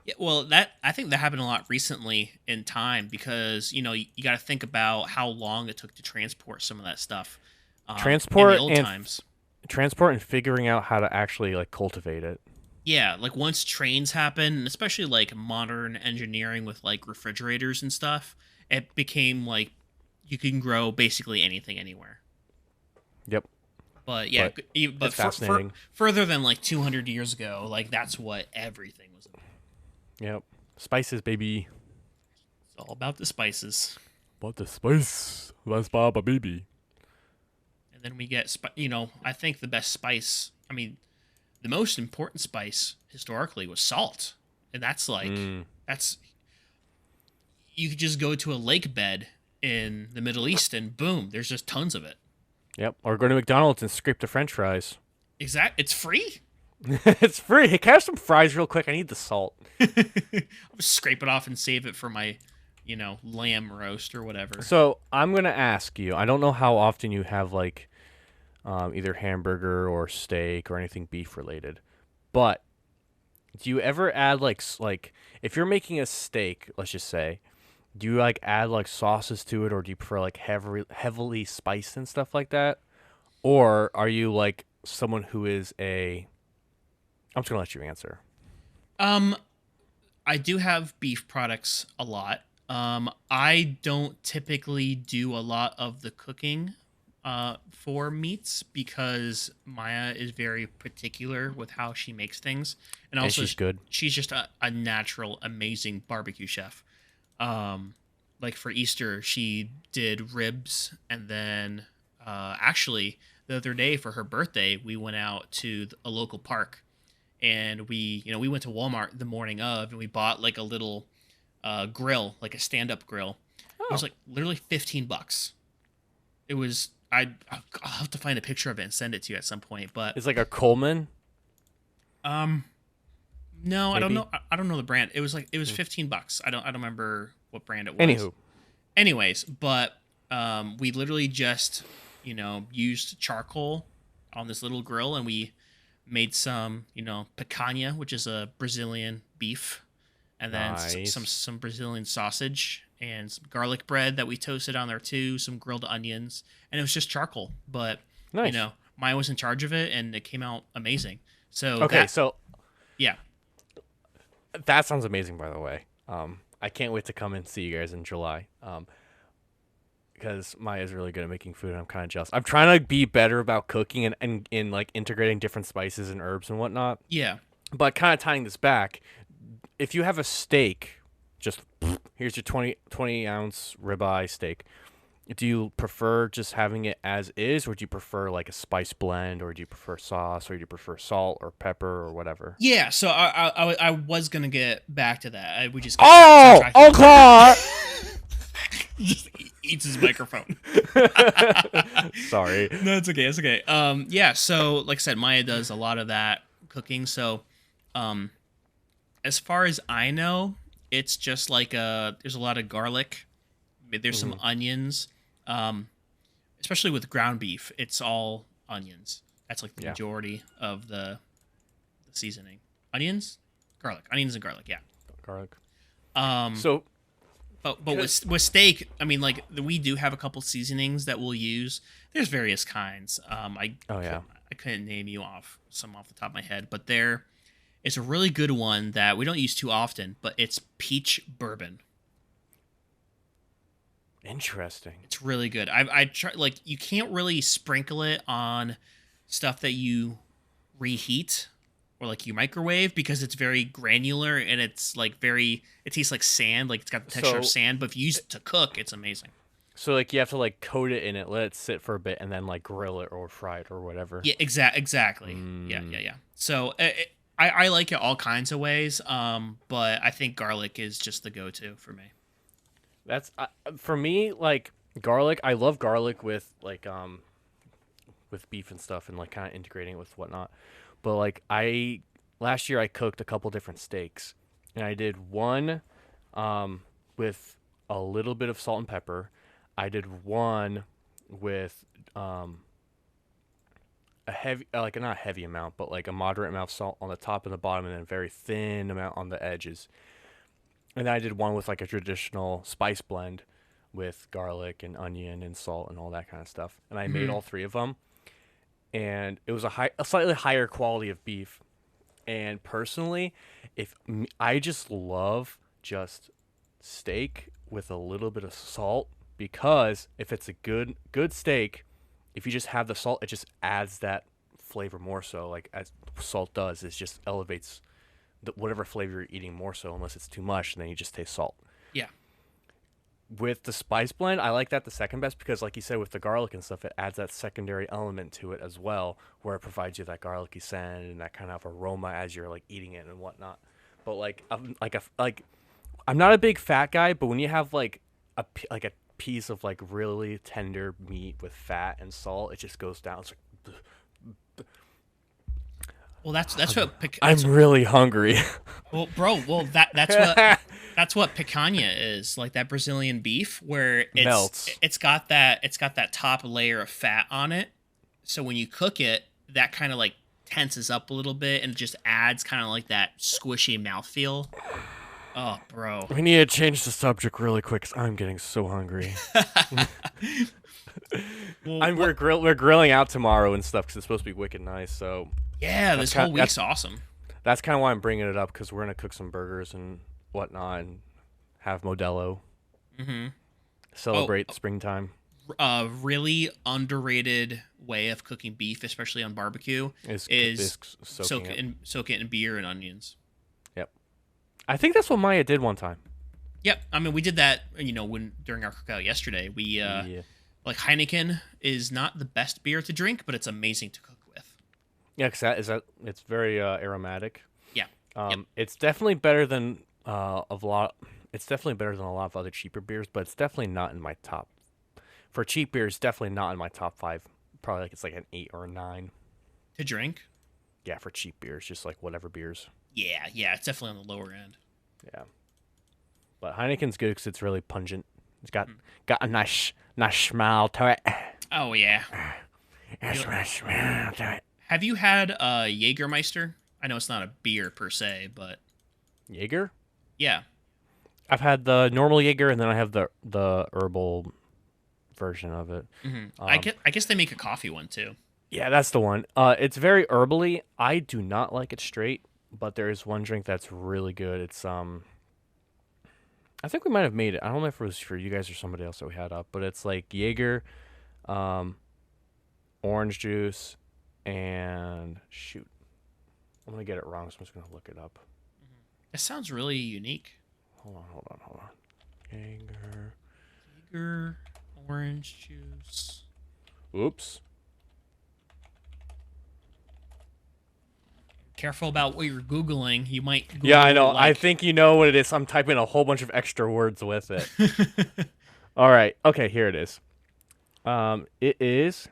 Yeah, well, I think that happened a lot recently in time because you got to think about how long it took to transport some of that stuff. Transport in the old and times. Transport and figuring out how to actually like cultivate it. Yeah, like once trains happen, and especially like modern engineering with like refrigerators and stuff, it became like you can grow basically anything anywhere. Yep. But yeah, it's fascinating. Further than like 200 years ago, like that's what everything was about. Yep. Spices, baby. It's all about the spices. About the spice. That's Baba baby. And then we get, I think the best spice, the most important spice historically was salt. And that's like, you could just go to a lake bed in the Middle East and boom, there's just tons of it. Yep. Or go to McDonald's and scrape the French fries. It's free? It's free. Hey, can I have some fries real quick? I need the salt. I'll just scrape it off and save it for my, lamb roast or whatever. So I'm going to ask you, I don't know how often you have like either hamburger or steak or anything beef related, but do you ever add like if you're making a steak, let's just say, do you like add like sauces to it, or do you prefer like heavily spiced and stuff like that? Or are you like someone who is I'm just going to let you answer. I do have beef products a lot. I don't typically do a lot of the cooking for meats because Maya is very particular with how she makes things, and also she's good. She's just a natural, amazing barbecue chef. Like for Easter, she did ribs, and then actually the other day for her birthday, we went out to a local park, and we went to Walmart the morning of, and we bought like a little grill, like a stand-up grill. It was like literally $15. It was. I'll have to find a picture of it and send it to you at some point. But it's like a Coleman. No, maybe? I don't know. I don't know the brand. It was $15. I don't remember what brand it was. Anyways, but we literally just used charcoal on this little grill, and we made some picanha, which is a Brazilian beef, and then some Brazilian sausage and some garlic bread that we toasted on there too, some grilled onions, and it was just charcoal. But nice. Maya was in charge of it, and it came out amazing. So yeah, that sounds amazing. By the way, I can't wait to come and see you guys in July. Because Maya's really good at making food, and I'm kind of jealous. I'm trying to be better about cooking and like integrating different spices and herbs and whatnot. Yeah. But kind of tying this back, if you have a steak, just here's your 20 ounce ribeye steak. Do you prefer just having it as is, or do you prefer like a spice blend, or do you prefer sauce, or do you prefer salt or pepper or whatever? Yeah, so I was gonna get back to that. We just okay. Just eats his microphone. Sorry. No, it's okay. It's okay. Yeah. So, like I said, Maya does a lot of that cooking. So, as far as I know, it's just like there's a lot of garlic. There's some onions. Especially with ground beef, it's all onions. That's like the majority of the seasoning. Onions, and garlic. Yeah. Garlic. But with steak, like we do have a couple seasonings that we'll use. There's various kinds. I couldn't name you off the top of my head, but it's a really good one that we don't use too often. But it's peach bourbon. Interesting. It's really good. I try, like, you can't really sprinkle it on stuff that you reheat or like you microwave because it's very granular and it's like it tastes like sand, like it's got the texture of sand, but if you use it to cook, it's amazing. So like you have to like coat it in it, let it sit for a bit, and then like grill it or fry it or whatever. Yeah, exactly. Yeah. So I like it all kinds of ways, but I think garlic is just the go-to for me. That's for me, like garlic. I love garlic with like with beef and stuff, and like kind of integrating it with whatnot. But like last year I cooked a couple different steaks, and I did one with a little bit of salt and pepper. I did one with a heavy, like not a heavy amount, but like a moderate amount of salt on the top and the bottom, and then a very thin amount on the edges. And then I did one with like a traditional spice blend with garlic and onion and salt and all that kind of stuff. And I made all three of them. And it was a slightly higher quality of beef. And personally, I just love just steak with a little bit of salt, because if it's a good steak, if you just have the salt, it just adds that flavor more so. Like as salt does, it just elevates whatever flavor you're eating more so. Unless it's too much, and then you just taste salt. Yeah. With the spice blend, I like that the second best because, like you said, with the garlic and stuff, it adds that secondary element to it as well, where it provides you that garlicky scent and that kind of aroma as you're like eating it and whatnot. But I'm not a big fat guy, but when you have like a piece of like really tender meat with fat and salt, it just goes down. It's like, Well, that's what. I'm really hungry. Well, bro. Well, that's what picanha is, like that Brazilian beef, where Melts. It's got that top layer of fat on it. So when you cook it, that kind of like tenses up a little bit and just adds kind of like that squishy mouthfeel. Oh, bro. We need to change the subject really quick because I'm getting so hungry. Well, we're grilling out tomorrow and stuff because it's supposed to be wicked nice. So yeah, this whole week's awesome. That's kind of why I'm bringing it up because we're gonna cook some burgers and whatnot and have Modelo. Mm-hmm. Celebrate springtime. Really underrated way of cooking beef, especially on barbecue, is soak it in beer and onions. Yep. I think that's what Maya did one time. Yep. I mean, we did that, during our cookout yesterday. We, like Heineken is not the best beer to drink, but it's amazing to cook with. Yeah, because it's very aromatic. Yeah. It's definitely better than It's definitely better than a lot of other cheaper beers, but it's definitely not in my top. For cheap beers, definitely not in my top 5. Probably it's like an 8 or a 9 to drink. Yeah, for cheap beers, just like whatever beers. Yeah, it's definitely on the lower end. Yeah, but Heineken's good because it's really pungent. It's got a nice smell to it. Oh yeah. Nice smell to it. Have you had Jägermeister? I know it's not a beer per se, but Jaeger? Yeah. I've had the normal Jaeger, and then I have the herbal version of it. Mm-hmm. I guess they make a coffee one too. Yeah, that's the one. It's very herbally. I do not like it straight, but there is one drink that's really good. It's I think we might have made it. I don't know if it was for you guys or somebody else that we had up, but it's like Jaeger, orange juice, and shoot, I'm gonna get it wrong, so I'm just gonna look it up. It sounds really unique. Hold on. Jaeger, orange juice. Oops. Careful about what you're Googling. You might Google, yeah, I know. Like... I think you know what it is. I'm typing a whole bunch of extra words with it. All right. Okay, here it is. It is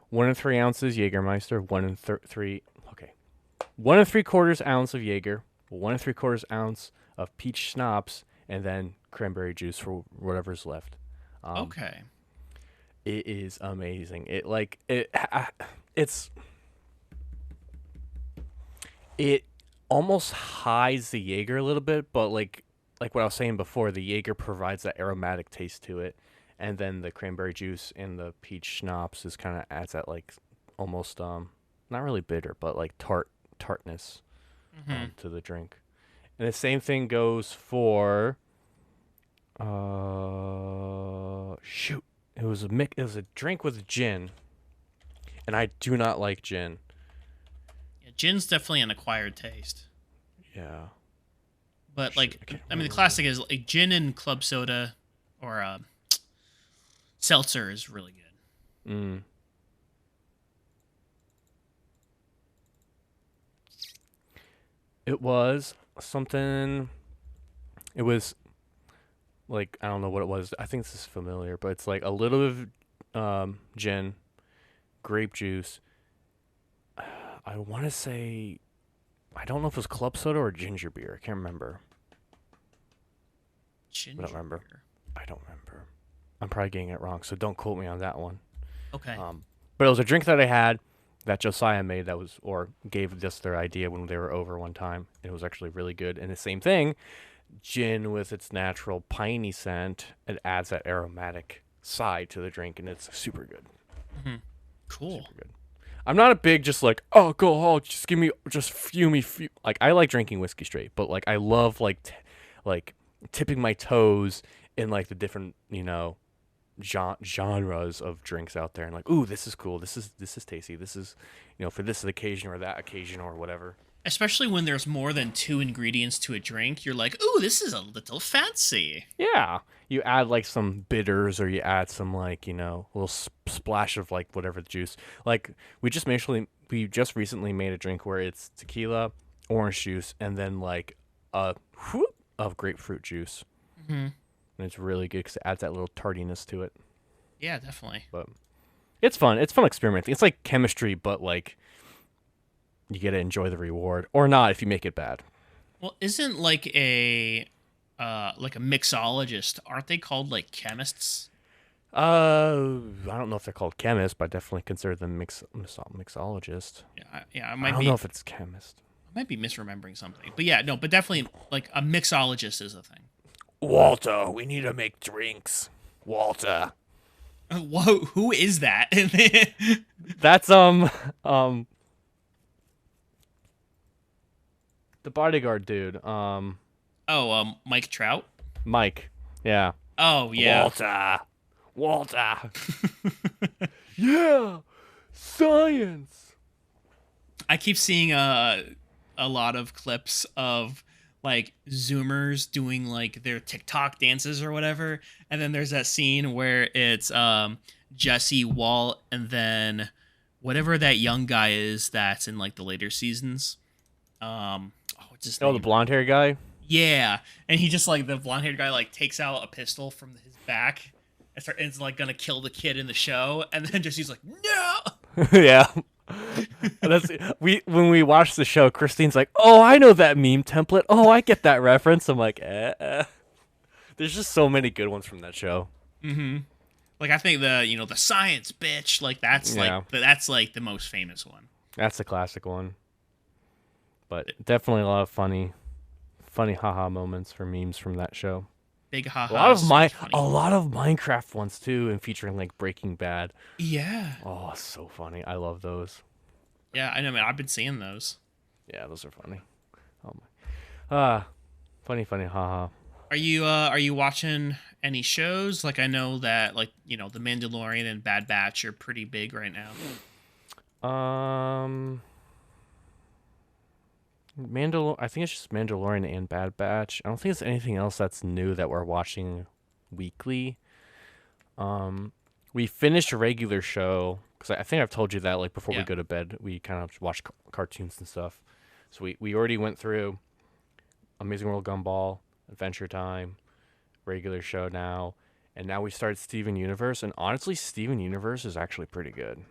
1 3 ounces Jägermeister, 1 3/4 ounce of Jaeger, 1 3/4 ounce of peach schnapps, and then cranberry juice for whatever's left. Okay. It is amazing. It almost hides the Jaeger a little bit, but like what I was saying before, the Jaeger provides that aromatic taste to it, and then the cranberry juice and the peach schnapps is kind of adds that like almost not really bitter, but like tartness to the drink. And the same thing goes for shoot, it was a drink with gin, and I do not like gin. Gin's definitely an acquired taste. Yeah. But the classic is like gin and club soda or seltzer is really good. Mm. It was something. It was like, I don't know what it was. I think this is familiar, but it's like a little bit of gin, grape juice. I want to say, I don't know if it was club soda or ginger beer. I can't remember. Ginger I don't remember. beer. I don't remember. I'm probably getting it wrong, so don't quote me on that one. Okay. But it was a drink that I had that Josiah made or gave just their idea when they were over one time. It was actually really good. And the same thing, gin with its natural piney scent, it adds that aromatic side to the drink, and it's super good. Mm-hmm. Cool. Super good. I'm not a big just like alcohol. Just give me fume. Like I like drinking whiskey straight, but like I love like tipping my toes in like the different genres of drinks out there, and like, ooh, this is cool. This is tasty. This is, for this occasion or that occasion or whatever. Especially when there's more than 2 ingredients to a drink, you're like, ooh, this is a little fancy. Yeah, you add like some bitters, or you add some like little splash of like whatever the juice. Like we just recently made a drink where it's tequila, orange juice, and then like a whoop of grapefruit juice, Mm-hmm. and it's really good because it adds that little tardiness to it. Yeah, definitely. But it's fun. It's fun experimenting. It's like chemistry, but like you get to enjoy the reward or not if you make it bad. Well, isn't like a mixologist? Aren't they called like chemists? I don't know if they're called chemists, but I definitely consider them mixologist. Yeah, I don't know if it's chemist. I might be misremembering something, but yeah, no, but definitely like a mixologist is a thing. Walter, we need to make drinks. Walter. Whoa, who is that? That's the bodyguard dude. Mike Trout. Mike. Yeah. Oh yeah. Walter. Yeah. Science. I keep seeing a lot of clips of like Zoomers doing like their TikTok dances or whatever, and then there's that scene where it's Jesse, Walt, and then whatever that young guy is that's in like the later seasons. What's his name? The blonde hair guy. Yeah, and he just like the blonde haired guy like takes out a pistol from his back and it's like gonna kill the kid in the show, and then Jesse's like, no. Yeah. When we watched the show, Christine's like, "Oh, I know that meme template. Oh, I get that reference." I'm like, There's just so many good ones from that show. Mm-hmm. Like I think the science bitch, like that's like the most famous one. That's the classic one. But definitely a lot of funny haha moments for memes from that show. Big haha. A lot of Minecraft ones too, and featuring like Breaking Bad. Yeah. Oh, so funny. I love those. Yeah, I know, man. I've been seeing those. Yeah, those are funny. Oh my. Funny haha. Are you watching any shows? Like I know that like, The Mandalorian and Bad Batch are pretty big right now. I think it's just Mandalorian and Bad Batch. I don't think it's anything else that's new that we're watching weekly. We finished a regular show because I think I've told you that like before we go to bed, we kind of watch cartoons and stuff. So we already went through Amazing World Gumball, Adventure Time, regular show now, and now we started Steven Universe. And honestly, Steven Universe is actually pretty good.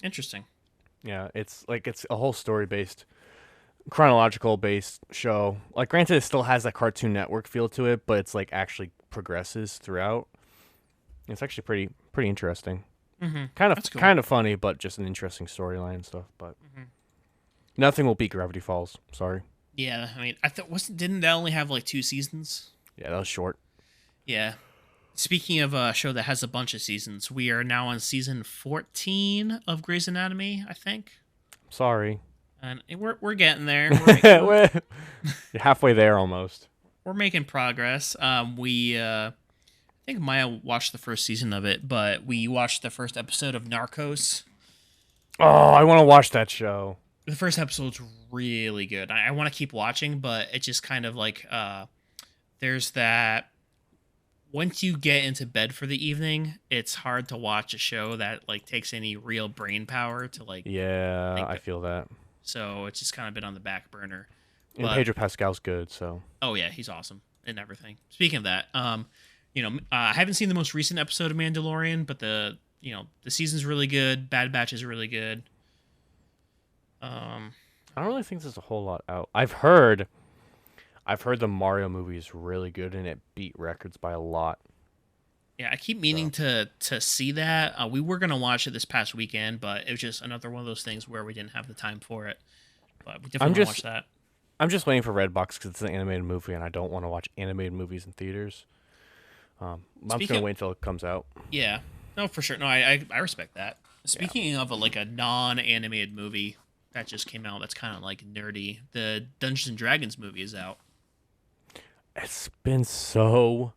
Interesting. Yeah, it's a whole story based, chronological based show. Like granted it still has that Cartoon Network feel to it, but it's like actually progresses throughout. It's actually pretty interesting. Mm-hmm. Kind of funny, but just an interesting storyline and stuff. But nothing will beat Gravity Falls. Sorry. Yeah, I mean, didn't that only have like 2 seasons? Yeah, that was short. Yeah. Speaking of a show that has a bunch of seasons, we are now on season 14 of Grey's Anatomy, I think. Sorry. And we're getting there. You're halfway there almost. We're making progress. I think Maya watched the first season of it, but we watched the first episode of Narcos. Oh, I want to watch that show. The first episode's really good. I want to keep watching, but it's just kind of like there's that. Once you get into bed for the evening, it's hard to watch a show that like takes any real brain power to like. Yeah, I feel that. So it's just kind of been on the back burner. And Pedro Pascal's good, so. Oh yeah, he's awesome and everything. Speaking of that, I haven't seen the most recent episode of Mandalorian, but the season's really good. Bad Batch is really good. I don't really think there's a whole lot out. I've heard the Mario movie is really good and it beat records by a lot. Yeah, I keep meaning to see that. We were gonna watch it this past weekend, but it was just another one of those things where we didn't have the time for it. But we definitely want to watch that. I'm just waiting for Redbox because it's an animated movie and I don't want to watch animated movies in theaters. I'm just gonna wait until it comes out. Yeah, no, for sure. No, I respect that. Speaking of a non-animated movie that just came out, that's kind of like nerdy. The Dungeons and Dragons movie is out. It's been so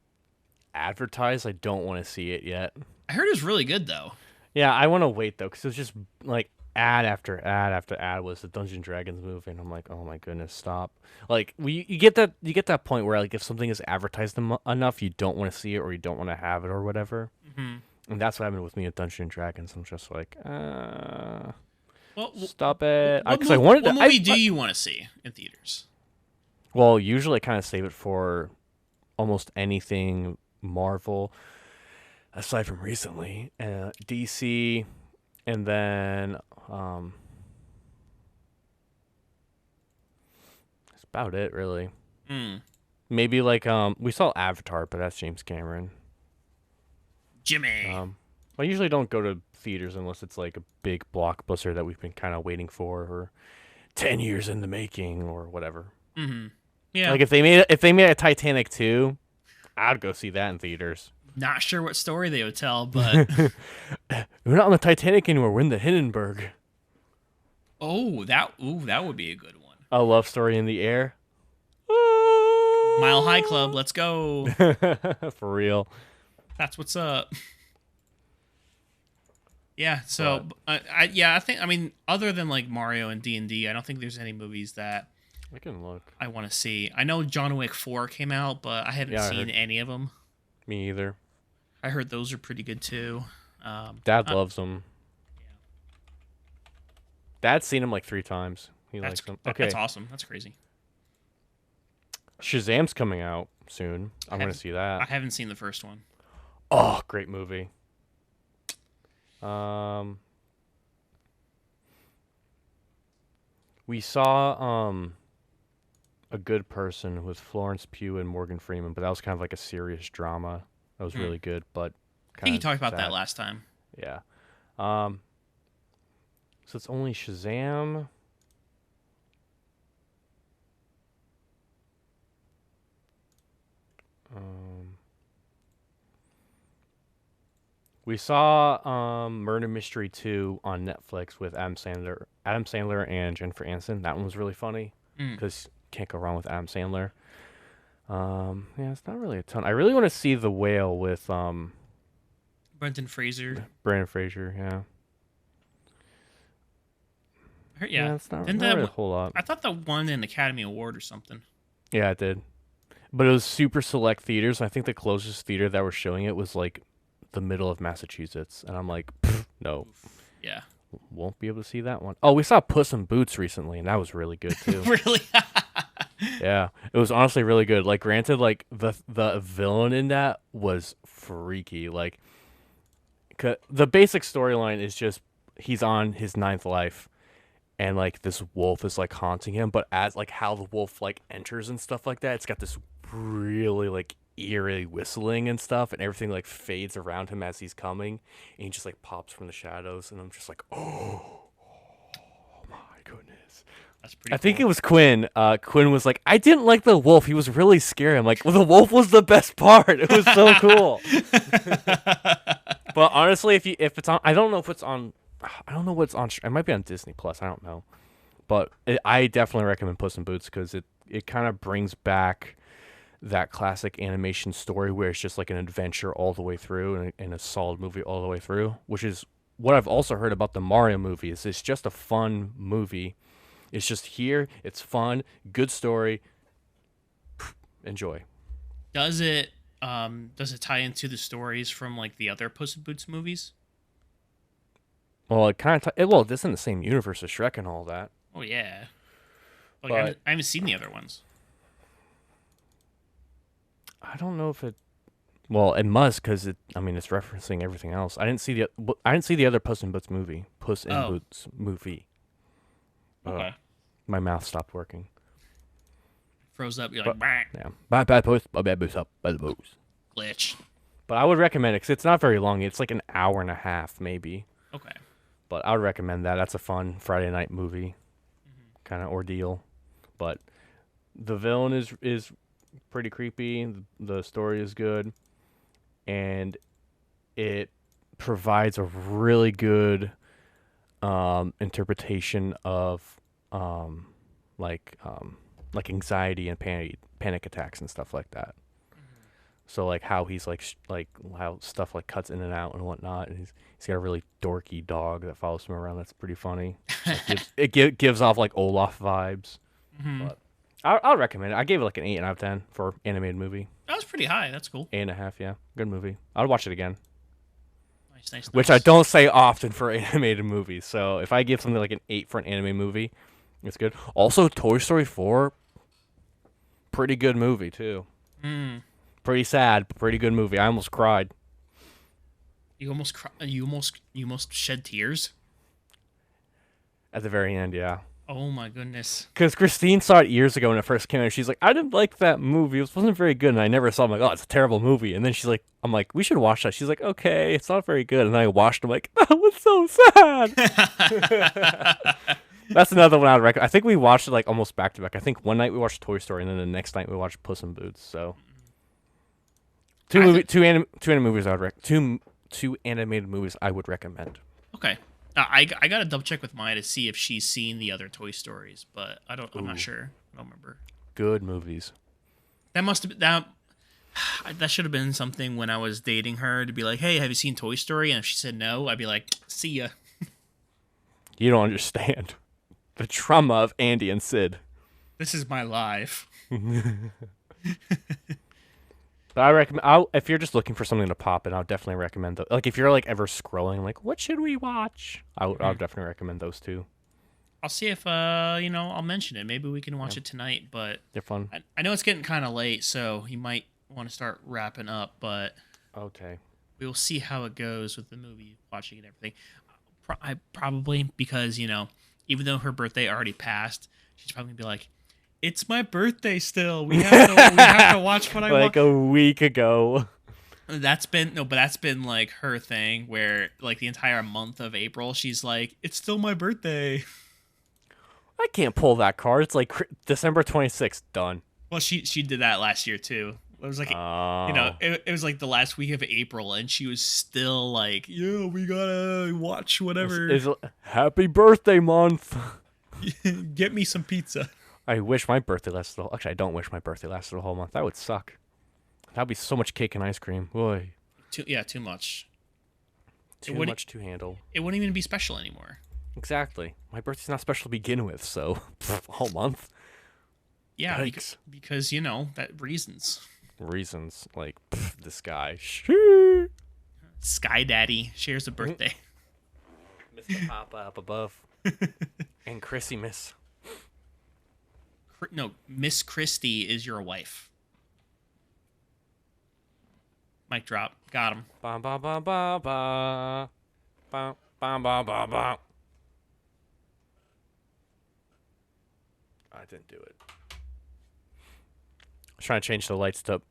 advertised, I don't want to see it yet. I heard it's really good though. Yeah, I want to wait though, because it's just like ad after ad after ad was the Dungeons and Dragons movie, and I'm like, oh my goodness, stop! Like, you get that point where like if something is advertised enough, you don't want to see it or you don't want to have it or whatever. Hmm. And that's what happened with me at Dungeons and Dragons. I'm just like, Well, stop it, what, because I wanted what to. movie do you want to see in theaters? Well, usually I kind of save it for almost anything Marvel, aside from recently, DC, and then that's about it, really. Mm. Maybe like we saw Avatar, but that's James Cameron. Jimmy. I usually don't go to theaters unless it's like a big blockbuster that we've been kind of waiting for, or 10 years in the making, or whatever. Mm-hmm. Yeah. Like if they made a Titanic 2, I'd go see that in theaters. Not sure what story they would tell, but We're not on the Titanic anymore. We're in the Hindenburg. that would be a good one. A love story in the air. Mile High Club, let's go. For real. That's what's up. Yeah, so I think other than like Mario and D&D, I don't think there's any movies that I can look. I want to see. I know John Wick 4 came out, but I haven't seen any of them. Me either. I heard those are pretty good too. Dad loves them. Yeah. Dad's seen them like 3 times. He likes them. Okay. That's awesome. That's crazy. Shazam's coming out soon. I'm going to see I that. haven't seen the first one. Oh, great movie. We saw A Good Person with Florence Pugh and Morgan Freeman, but that was kind of like a serious drama. That was really good, but I think you talked about sad. that last time. Yeah. So it's only Shazam. We saw Murder Mystery 2 on Netflix with Adam Sandler and Jennifer Aniston. That one was really funny because can't go wrong with Adam Sandler. Yeah, it's not really a ton. I really want to see The Whale with Brendan Fraser. Brandon Fraser. Yeah. Yeah, it's not, Didn't not that really a whole lot. I thought that won an Academy Award or something. Yeah, it did. But it was super select theaters. I think the closest theater that were showing it was like the middle of Massachusetts. And I'm like, no. Yeah. Won't be able to see that one. Oh, we saw Puss in Boots recently, and that was really good too. Really? Yeah, it was honestly really good. Like, granted, like the villain in that was freaky. Like, the basic storyline is just he's on his 9th life, and like this wolf is like haunting him. But as like how the wolf like enters and stuff like that, it's got this really like eerie whistling and stuff, and everything like fades around him as he's coming, and he just like pops from the shadows, and I'm just like, oh my goodness. That's pretty. I think it was Quinn. Quinn was like, I didn't like the wolf. He was really scary. I'm like, well, the wolf was the best part. It was so cool. But honestly, if it's on, I don't know if it's on. I don't know what's on. It might be on Disney Plus. I don't know. But I definitely recommend Puss in Boots because it kind of brings back that classic animation story where it's just like an adventure all the way through and a solid movie all the way through, which is what I've also heard about the Mario movies. It's just a fun movie. It's just here. It's fun. Good story. Enjoy. Does it tie into the stories from like the other Puss in Boots movies? Well, it kind of well, it's in the same universe as Shrek and all that. Oh yeah. Like, But I haven't seen the other ones. I don't know if it. Well, it must because it. I mean, it's referencing everything else. I didn't see the other Puss in Boots movie. Puss in Boots movie. Okay. My mouth stopped working. Froze up. You're like, bah. Yeah. Bad Puss. Bad Boots up. Bad Boots. Glitch. But I would recommend it because it's not very long. It's like an hour and a half, maybe. Okay. But I would recommend that. That's a fun Friday night movie, kind of ordeal. But the villain is pretty creepy. The story is good, and it provides a really good interpretation of like anxiety and panic attacks and stuff like that. So like how he's like like how stuff like cuts in and out and whatnot, and he's got a really dorky dog that follows him around. That's pretty funny. Gives off like Olaf vibes. Hmm. But I'll recommend it. I gave it like an 8 out of 10 for animated movie. That was pretty high. That's cool. 8.5, yeah, good movie. I'd watch it again. Nice, nice, Which I nice. don't say often for animated movies. So if I give something like an 8 for an anime movie, it's good. Also, Toy Story 4, pretty good movie too. Mm. Pretty sad, but pretty good movie. I almost cried You almost you almost shed tears. at the very end. Yeah, Oh my goodness. because Christine saw it years ago when it first came out. She's like, I didn't like that movie. It wasn't very good, and I never saw it. I'm like, oh, it's a terrible movie. And then she's like, I'm like, we should watch that. She's like, okay, it's not very good. And then I watched. I'm like, that was so sad. That's another one I would recommend. I think we watched it like almost back to back. I think one night we watched Toy Story, and then the next night we watched Puss in Boots. So two animated movies I would two animated movies I would recommend. Okay. I gotta double check with Maya to see if she's seen the other Toy Stories, but I'm not sure. I don't remember. Good movies. That must have been that should have been something when I was dating her to be like, hey, have you seen Toy Story? And if she said no, I'd be like, see ya. You don't understand the trauma of Andy and Sid. This is my life. But I recommend. If you're just looking for something to pop in, I'll definitely recommend those. Like if you're like ever scrolling, like what should we watch? I would definitely recommend those two. I'll see if I'll mention it. Maybe we can watch it tonight, but They're fun. I know it's getting kind of late, so you might want to start wrapping up, but Okay. we will see how it goes with the movie watching and everything. I probably, because even though her birthday already passed, she's probably gonna be like, it's my birthday still. We have to watch what I want. Like a week ago. That's been like her thing where like the entire month of April she's like, it's still my birthday. I can't pull that card. It's like December 26th. Done. Well, she did that last year too. It was like it was like the last week of April, and she was still like, yeah, we gotta watch whatever. It's happy birthday month. Get me some pizza. I wish my birthday lasted the whole... Actually, I don't wish my birthday lasted the whole month. That would suck. That'd be so much cake and ice cream. Boy. Too much. Too much to handle. It wouldn't even be special anymore. Exactly. My birthday's not special to begin with, so a whole month. Yeah, Yikes. because that reasons. Reasons like this guy. Sky Daddy shares a birthday. Mr. Papa up above. And Chrissy Miss. No, Miss Christie is your wife. Mic drop. Got him. Ba ba ba ba ba. Ba ba ba ba ba. I didn't do it. I was trying to change the lights to...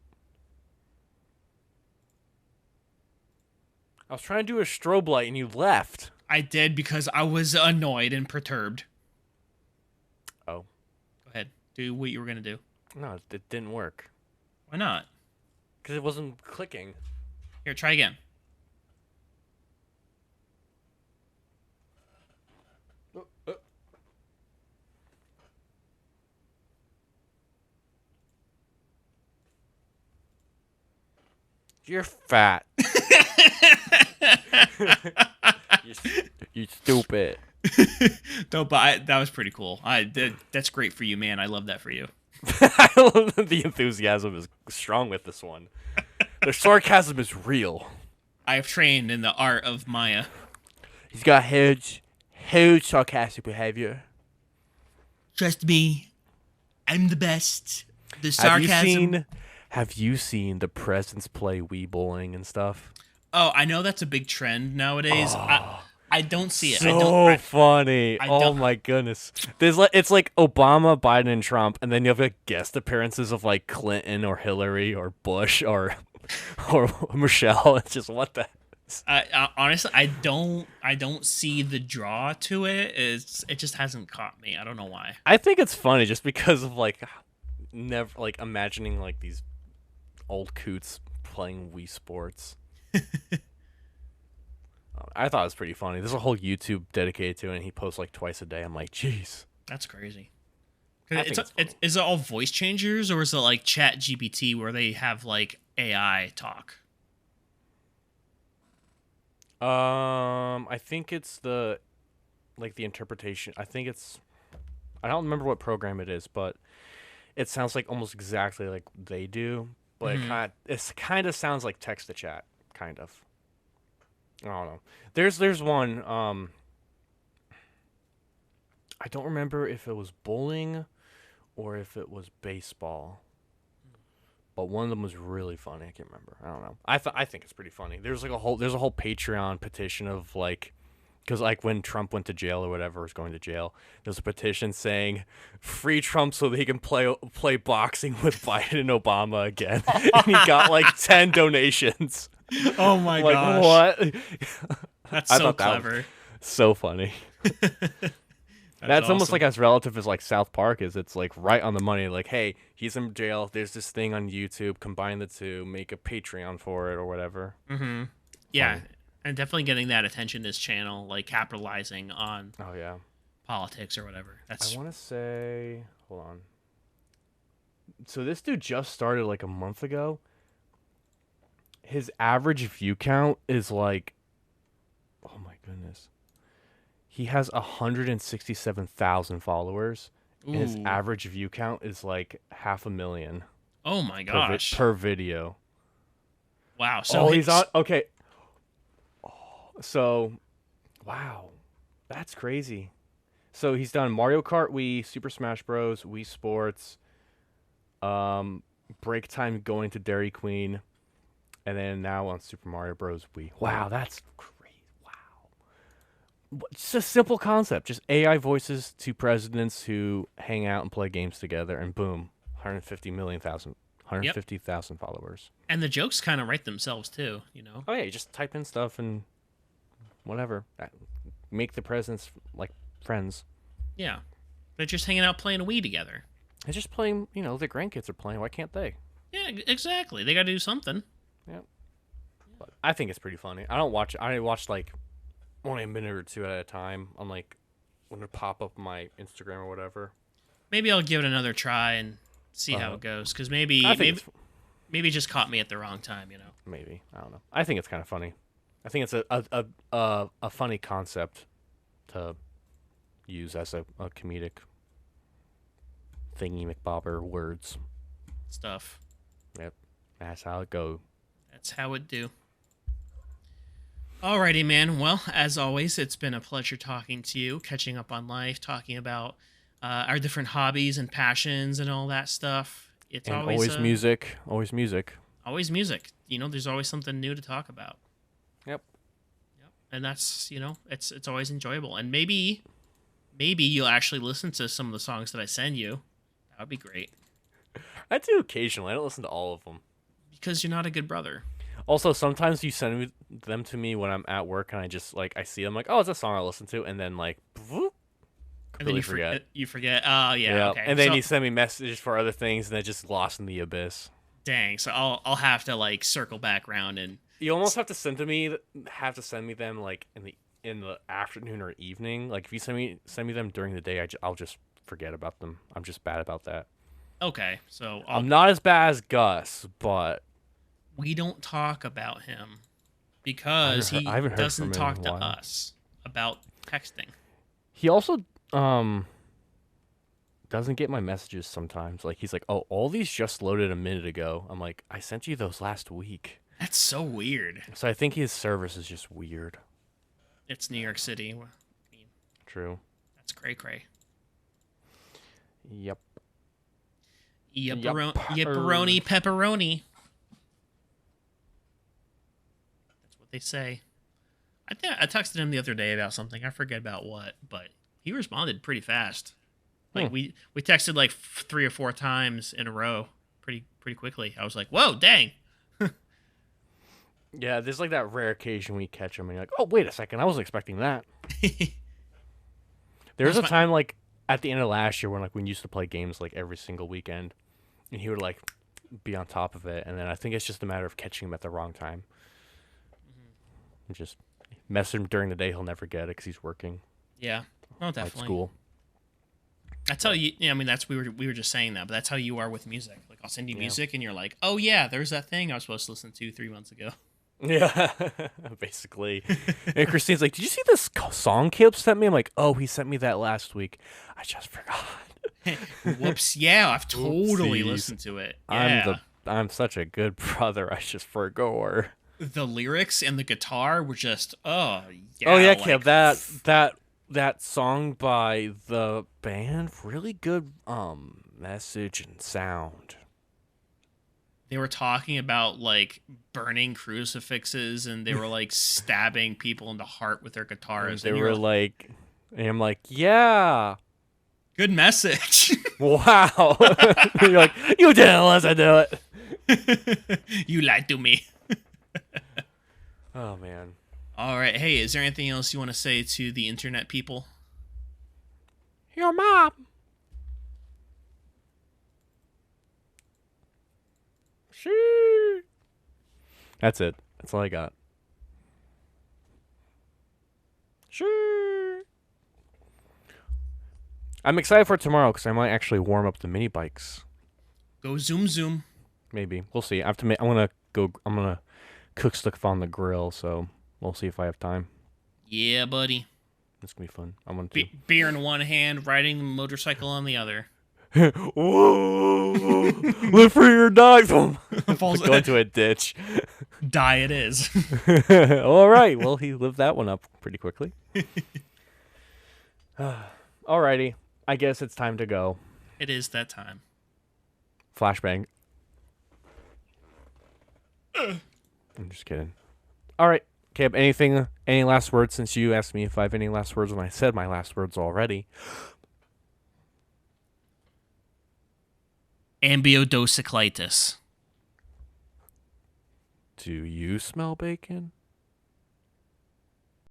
I was trying to do a strobe light and you left. I did because I was annoyed and perturbed. Oh. Go ahead. Do what you were going to do. No, it didn't work. Why not? Because it wasn't clicking. Here, try again. You're fat. You stupid. No, but that was pretty cool. That's great for you, man. I love that for you. I love that the enthusiasm is strong with this one. The sarcasm is real. I have trained in the art of Maya. He's got huge sarcastic behavior. Trust me, I'm the best. The sarcasm. Have you seen the presents play Wii bowling and stuff? Oh, I know that's a big trend nowadays. I don't see it. So funny. Oh don't- my goodness. It's like Obama, Biden, and Trump, and then you have like guest appearances of like Clinton or Hillary or Bush or Michelle. It's just what the... Honestly, I don't see the draw to it. It just hasn't caught me. I don't know why. I think it's funny just because of like imagining like these old coots playing Wii Sports. I thought it was pretty funny. There's a whole YouTube dedicated to it, and he posts like twice a day. I'm like, jeez. That's crazy. I think it's funny. Is it all voice changers, or is it like Chat GPT where they have like AI talk? I think it's the interpretation. I don't remember what program it is, but it sounds like almost exactly like they do, but Hmm. it kind of sounds like text to chat, kind of. I don't know. There's one. I don't remember if it was bowling or if it was baseball, but one of them was really funny. I can't remember. I don't know. I think it's pretty funny. There's a whole Patreon petition of like, because like when Trump went to jail or whatever was going to jail, there's a petition saying free Trump so that he can play boxing with Biden and Obama again, and he got like 10 donations. Oh my Like gosh. what? That's I so thought that was clever. so funny. That's almost like as relative as like South Park is. It's like right on the money. Like, hey, he's in jail. There's this thing on YouTube. Combine the two. Make a Patreon for it or whatever. Mm-hmm. Yeah, and definitely getting that attention. This channel, like capitalizing on Oh yeah. politics or whatever. That's I want to say, hold on. So this dude just started like a month ago. His average view count is like, oh my goodness. He has 167,000 followers, and his ooh. average view count is like 500,000 Oh my per, gosh. per video. Wow. So He's on. Okay. So, wow, that's crazy. So he's done Mario Kart Wii, Super Smash Bros, Wii Sports, break time going to Dairy Queen, and then now on Super Mario Bros. Wii. Wow, that's great. Wow. It's a simple concept. Just AI voices to presidents who hang out and play games together, and boom, 150,000 followers. And the jokes kind of write themselves too. You know. Oh yeah, you just type in stuff and whatever. Make the presidents like friends. Yeah. They're just hanging out playing Wii together. It's just playing. Their grandkids are playing. Why can't they? Yeah, exactly. They got to do something. Yeah. But I think it's pretty funny. I don't watch. I watch like only a minute or two at a time on like when it pop up on my Instagram or whatever. Maybe I'll give it another try and see how it goes. Because maybe it just caught me at the wrong time. You know. Maybe I don't know. I think it's kind of funny. I think it's a funny concept to use as a comedic thingy McBobber words. Stuff. Yep, that's how it go. That's how it do. Alrighty, man. Well, as always, it's been a pleasure talking to you, catching up on life, talking about our different hobbies and passions and all that stuff. It's And always music. Always music. Always music. There's always something new to talk about. Yep. Yep. And that's it's always enjoyable. And maybe you'll actually listen to some of the songs that I send you. That would be great. I do occasionally. I don't listen to all of them. Because you're not a good brother. Also, sometimes you send them to me when I'm at work, and I just like I see them like, oh, it's a song I listen to, and then like, whoop, And then forget. you forget. Oh yeah. Okay. And then So- you send me messages for other things, and they're just lost in the abyss. Dang. So I'll have to like circle back around and. You almost have to send me them like in the afternoon or evening. Like if you send me them during the day, I'll just forget about them. I'm just bad about that. Okay. So I'm not as bad as Gus, but we don't talk about him because he I haven't heard doesn't from him talk in to a while. us about texting. He also doesn't get my messages sometimes. Like he's like, "Oh, all these just loaded a minute ago." I'm like, "I sent you those last week." That's so weird. So I think his service is just weird. It's New York City. I mean, True. that's cray. Yep. Yepperoni, pepperoni. That's what they say. I texted him the other day about something. I forget about what, but he responded pretty fast. Like we texted like 3 or 4 times in a row, pretty quickly. I was like, "Whoa, dang!" Yeah, there's like that rare occasion we catch him and you're like, "Oh, wait a second, I wasn't expecting that." There was a time like at the end of last year when like we used to play games like every single weekend, and he would like be on top of it, and then I think it's just a matter of catching him at the wrong time. And just message him during the day, he'll never get it because he's working Yeah, oh, at definitely. school. That's how you. Yeah, I mean, that's we were just saying that, but that's how you are with music. Like, I'll send you Yeah. music, and you're like, oh yeah, there's that thing I was supposed to listen to 3 months ago. Yeah, basically. And Christine's like, "Did you see this song Caleb sent me?" I'm like, "Oh, he sent me that last week. I just forgot." Whoops. Yeah, I've totally Oopsies. listened to it. Yeah. I'm such a good brother. I just forgot. The lyrics and the guitar were just yeah. Oh yeah, like, Kev, that song by the band, really good message and sound. they were talking about like burning crucifixes, and they were like stabbing people in the heart with their guitars. They And were you're like, and I'm like, yeah, good message. wow. You're like, you didn't listen to it. You lied to me. Oh man. All right. Hey, is there anything else you want to say to the internet people? Your mom. She. That's it. That's all I got. Sure. I'm excited for tomorrow because I might actually warm up the mini bikes. Go zoom zoom. Maybe we'll see. I have to make. I'm gonna cook stuff on the grill, so we'll see if I have time. Yeah, buddy. It's gonna be fun. I want to. Beer in one hand, riding the motorcycle on the other. Whoa! Live free or die! Falls Go into a ditch. Die it is. All right. Well, he lived that one up pretty quickly. Alrighty. I guess it's time to go. It is that time. Flashbang. I'm just kidding. All right, Caleb. Any last words? Since you asked me if I have any last words, when I said my last words already. Ambiodosiclitis. Do you smell bacon?